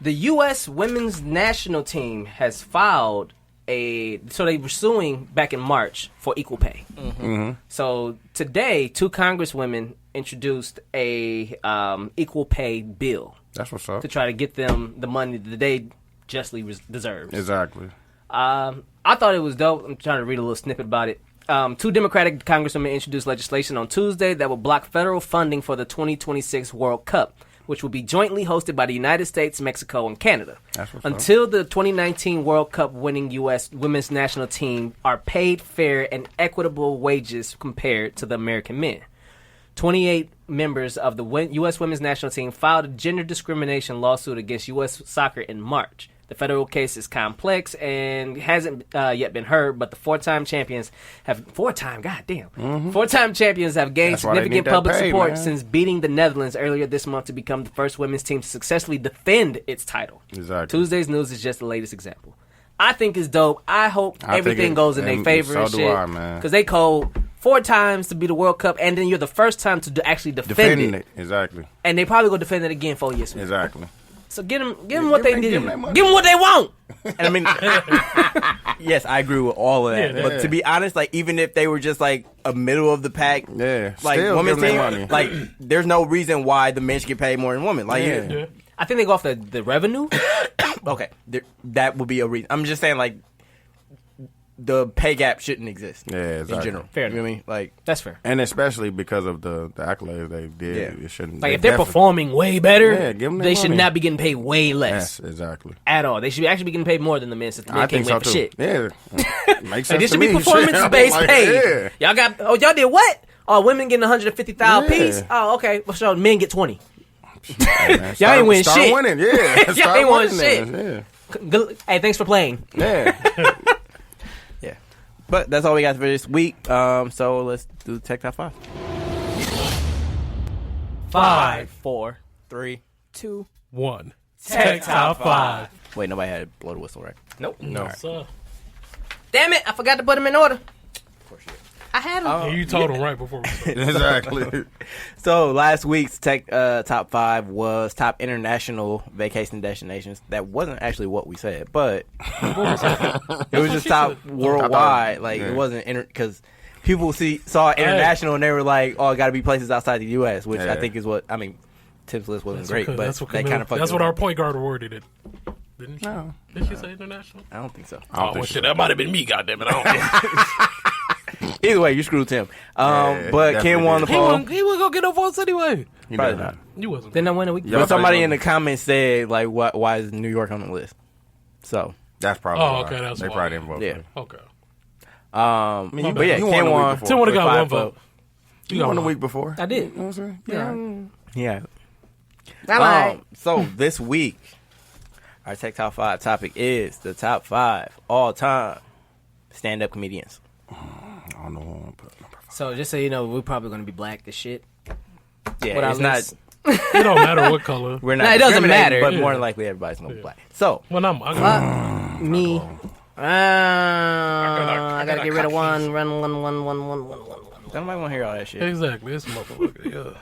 The U.S. women's national team has filed so they were suing back in March for equal pay. Mm-hmm. So today, 2 congresswomen introduced a equal pay bill That's what's up. to try to get them the money that they justly deserve. Exactly. I thought it was dope. I'm trying to read a little snippet about it. 2 Democratic congresswomen introduced legislation on Tuesday that will block federal funding for the 2026 World Cup, which will be jointly hosted by the United States, Mexico, and Canada. That's what's up. Until the 2019 World Cup winning U.S. women's national team are paid fair and equitable wages compared to the American men. 28 members of the U.S. women's national team filed a gender discrimination lawsuit against U.S. soccer in March. The federal case is complex and hasn't yet been heard, but the four-time champions have four-time champions have gained That's why they significant need that public pay, support man. since beating the Netherlands earlier this month to become the first women's team to successfully defend its title. Exactly. Tuesday's news is just the latest example. I think it's dope. I hope everything goes in their favor so and do shit. I, man. Because they called 4 times to be the World Cup, and then you're the first time to actually defend Defending it. it. Exactly. And they probably go defend it again 4 years from now. Exactly. So give them what they need. give 'em that money. Give them what they want. And I mean, yes, I agree with all of that. Yeah, But to be honest, like, even if they were just like a middle of the pack, Yeah. like Still women's give team, them that money. like, there's no reason why the men should get paid more than women. Like, Yeah. Yeah. I think they go off the revenue. okay, that would be a reason. I'm just saying, like, the pay gap shouldn't exist. Yeah, exactly. In general. Fair You know what I mean? Like, That's fair. And especially because of the accolades they did, Yeah. it shouldn't. Like they if they're definitely- performing way better, Yeah, give 'em their they should money. not be getting paid way less Yes, exactly. at all. They should actually be getting paid more than the men since the men I can't think so win for too. shit. Yeah, makes Like, sense this to should me. be performance-based Like, pay. Yeah. Y'all did what? Oh, women getting 150,000 Yeah. piece. Oh, okay. Well, so men get 20. Hey, man, Y'all ain't win start shit. Winning. Yeah, Y'all start ain't won winning shit. then. Good. Hey, thanks for playing. Yeah, yeah. yeah. But that's all we got for this week. So let's do the Tech Top 5. 5, 4, 3, 2. 1. Tech Top 5. Wait, nobody had to blow the whistle, right? Nope. No, sir. Damn it! I forgot to put them in order. Of course you did. I I had him. And you told him right before we started. Exactly. So last week's top 5 was top international vacation destinations. That wasn't actually what we said, but it was just top worldwide. Like it wasn't because people saw international and they were like, "Oh, it got to be places outside the U.S." Which I think is what I mean. Tim's list wasn't great, but they kind of fucked. That's what our point guard awarded it. Didn't she? No. Did she say international? I don't think so. Oh, shit, that might have been me, goddammit. I don't know. Either way, you screwed Tim. But Ken won the poll. He was going to get no votes anyway. Probably not. He wasn't. Didn't I win a week? But somebody in the comments said, like, why is New York on the list? So. That's probably why. okay, that's they why. probably didn't vote. Yeah. For But yeah, you Ken won won. Tim would have got one vote. You won the week before. I did. You know what I'm saying? Yeah. I lied. So this week, our Tech Top 5 topic is the top 5 all-time stand-up comedians. I don't know who I'm putting number 5. So just so you know, we're probably going to be black as shit. Yeah, What it's I not. list. It don't matter what color. We're not. No, it doesn't discriminating, matter. But Yeah. more than likely, everybody's gonna be black. So Well, I Me. I gotta get rid of one. Run. nobody want to hear all that shit. exactly. It's motherfucker. Yeah.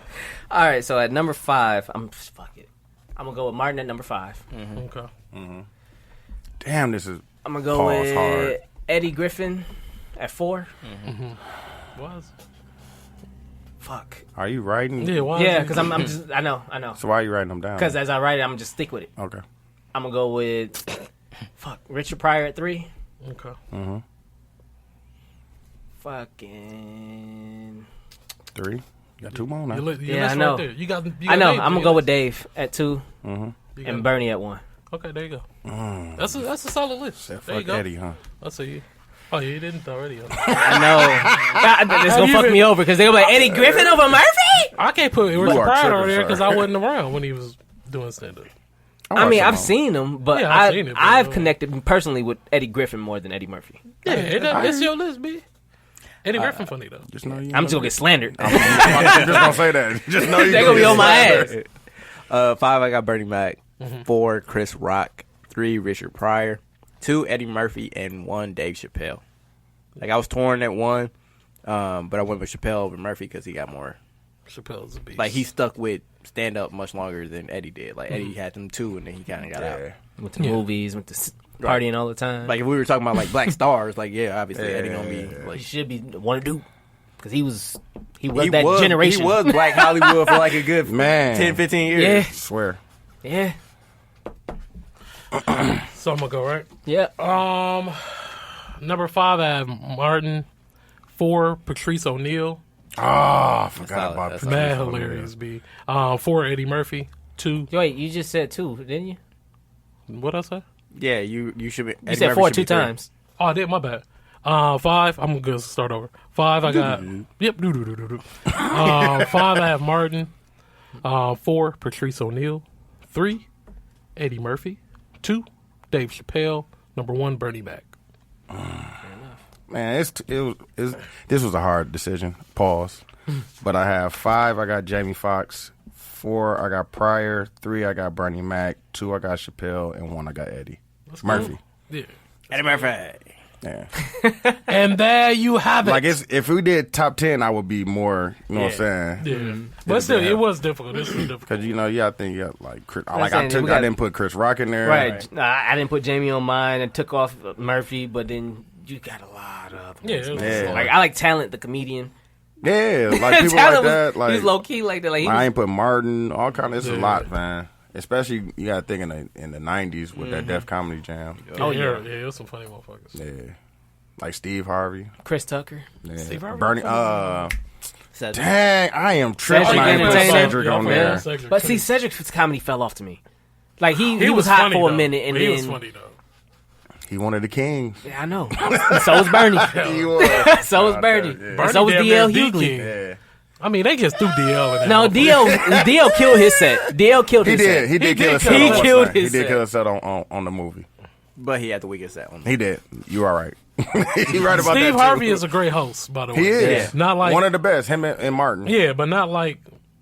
All right, so at number 5, fuck it. I'm gonna go with Martin at number 5. Okay. Damn, this is. I'm gonna go Pause with hard. Eddie Griffin at 4. Was? Fuck. Are you writing? Yeah, why? Yeah, because I'm just. I know. So why are you writing them down? Because as I write it, I'm gonna just stick with it. Okay. I'm gonna go with Richard Pryor at 3. Okay. Fucking. 3. You got 2 more now. You Yeah, I know. Right there. You got I know. Dave, I'm gonna you go got- with Dave at 2 you got- and Bernie at 1. Okay, there you go. That's a solid list. There you Fuck go. Eddie, huh? I see you. Oh, you didn't already. I know. It's gonna fuck me over because they're gonna be like Eddie Griffin over Murphy. I can't put Richard are Pryor tripping, on there sir. because I wasn't around when he was doing stand up. I mean, I've seen him, but Yeah, I've seen it, but I've connected personally with Eddie Griffin more than Eddie Murphy. Yeah, it's your list, B. Eddie Griffin funny though. Just know you. I'm just gonna get slandered. I'm just gonna say that. Just know you. They're gonna be on my ass. 5, I got Bernie Mac. 4, Chris Rock. 3, Richard Pryor. 2, Eddie Murphy, and 1, Dave Chappelle. Like I was torn at 1, but I went with Chappelle over Murphy because he got more. Chappelle's a beast. Like he stuck with stand up much longer than Eddie did. Like Eddie had them too, and then he kind of got out. Went to the movies, went to partying all the time. Like if we were talking about like black stars, like yeah, obviously Eddie gonna be he like should be one to do because he was that generation. He was Black Hollywood for like a good Man. 10, 15 years. Yeah. I swear. Yeah, So I'm gonna go right. yeah. Number 5, I have Martin. 4, Patrice O'Neal. Oh, I forgot solid, about that's that. Mad hilarious, B. 4, Eddie Murphy. 2, Wait, you just said 2, didn't you? what I say? Yeah, you should be. You said 4 2 times. Oh, I did. My bad. 5. I'm gonna start over. 5. I got. Yep. 5. I have Martin. 4. Patrice O'Neal. 3. Eddie Murphy. 2. Dave Chappelle. Number 1. Bernie Mac. Man, this was a hard decision. Pause. But I have 5. I got Jamie Foxx. 4. I got Pryor. 3. I got Bernie Mac. 2. I got Chappelle, and 1. I got Eddie Murphy. Yeah. Eddie Murphy. Yeah. And there you have it. Like if we did top 10, I would be more. You know what I'm saying? Yeah. But still, it was difficult. This was difficult. Because I think you got like Chris. I'm Like saying, we got- I didn't put Chris Rock in there. Right. I didn't put Jamie on mine. I took off Murphy, but then you got a lot of Yeah, it was Yeah. Like I like Talent, the comedian. Yeah, like people like Talent that. he Like was low key like that. Like he I was, ain't put Martin. All kind of. It's a Yeah. lot, man. Especially you got to think in the '90s with that Def Comedy Jam. Oh, yeah. Yeah, it was some funny motherfuckers. Yeah, like Steve Harvey. Chris Tucker. Yeah. Steve Harvey? Bernie. Cedric. Dang, I am tripping. Cedric I ain't put Entertainer. Cedric on Yeah, there. Cedric. But see, Cedric's comedy fell off to me. Like he was hot funny, for a though. minute, and He then was funny though. He wanted the king. yeah, I know. So was Bernie. He was. So was Bernie. Yeah. And so was Bernie DL damn near Hughley. D-King. Yeah. I mean, they just threw DL in there. No, DL killed his set. DL killed He his did. set. He did kill his He set. on what's killed name. He his did set. kill his set on the movie. But he had the weakest set one. He did. You are right. He right about that Steve too. Harvey is a great host, by the way. He is. Not like one of the best. Him and Martin. yeah, but not like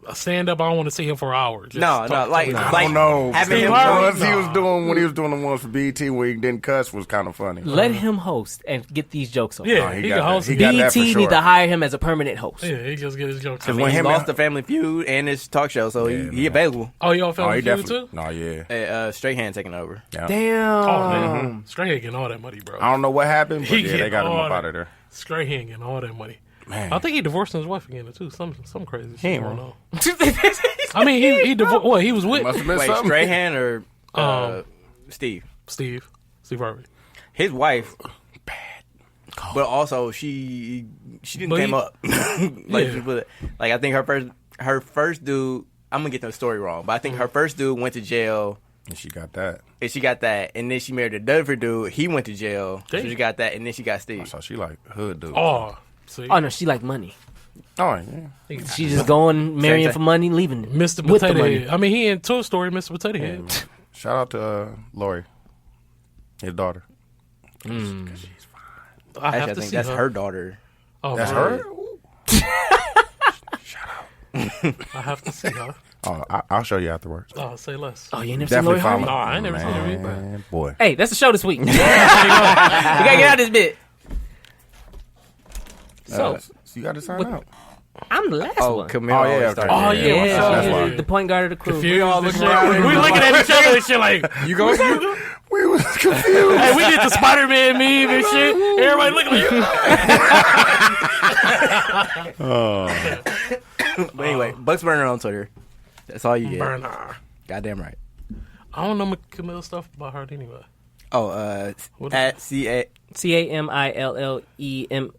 a stand up. I don't want to see him for hours. Just No, talk. I don't know. having The him ones Harvey? he was doing when he was doing the ones for BET where he didn't cuss was kind of funny. Let him host and get these jokes on. Yeah, he he got can that. host. He it. got that BET for need sure. to hire him as a permanent host. Yeah, he just get his jokes. I on. mean, he him lost and- the Family Feud and his talk show, so Yeah, he man. available. Oh, y'all Oh, Family he Feud definitely. too? No, yeah. Straight hand taking over. Yeah. Damn. Oh man, Strahan getting all that money, bro. I don't know what happened, but He yeah, they getting got him all up that- out of there. Strahan getting all that money. Man. I think he divorced his wife again too. Some crazy shit. ain't I don't wrong. know. I mean, he divorced. What he was with Must have been Wait, something. straight hand or Steve? Steve Harvey. His wife, but also she didn't But came he- up. Like I think her first dude. I'm gonna get the story wrong, but I think her first dude went to jail. And she got that. And she got that, and then she married a different dude. He went to jail, so Damn. she got that, and then she got Steve. So she like hood dude. Oh, see, Oh no, she like money. Oh, yeah. She just going marrying thing. for money, leaving Mr. with the Potato money. Head. I mean, he in Toy Story, Mr. Potato Yeah, Head. man. Shout out to Lori, his daughter. I Actually, have I to think see that's her. her daughter. Oh, That's man. her. I have to see her. Oh, I'll show you afterwards. Oh, say less. Oh, you ain't never seen Definitely Lori Harvey? follow. No, I ain't never seen her either. Man, boy. Hey, that's the show this week. we gotta get out this bit. So So you got to sign out. I'm the last Oh, one. Camille. Oh, yeah, always okay. started. Oh, yeah, what's up? That's yeah, why. the point guard of the crew. Confused all and looking shit. around. We looking at each other and shit like, You go. We was confused. hey, we did the Spider-Man meme and shit. Everybody looking like, But anyway, Bucks Burner on Twitter. That's all you get. Burner. Goddamn right. I don't know Camille stuff about her anyway. Oh, What at CA.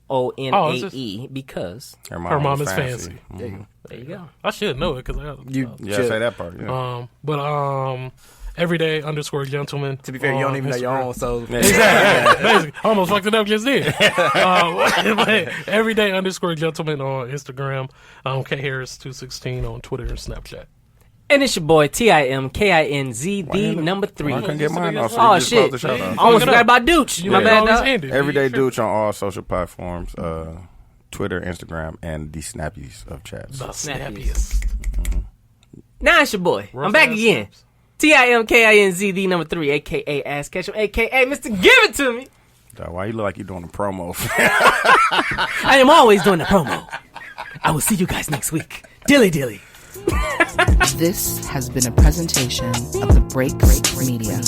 CAMILLEMONAE because Her Her mom is fancy. Mhm. there you go. I should know it because I got You Yeah, should. say that part. Yeah. But everyday _ gentleman. To be fair, you don't even know your own, so Exactly. Basically, I almost fucked it up just then. But everyday _ gentleman on Instagram. K Harris 216 on Twitter and Snapchat. And it's your boy TIMKINZ, the you- number 3. I couldn't get mine off, so Oh you just shit! close the shout out. Almost Look it forgot up. about Duch. My bad, Always dog. handy. Everyday Duch on all social platforms, Twitter, Instagram, and the Snappies of chats. The Snappiest. snappiest. Now it's your boy. I'm back again. TIMKINZ, the number 3, aka Ass Ketchum, aka Mr. Give It To Me. Dog, why you look like you doing a promo? I am always doing the promo. I will see you guys next week. Dilly dilly. This has been a presentation of the Break Media.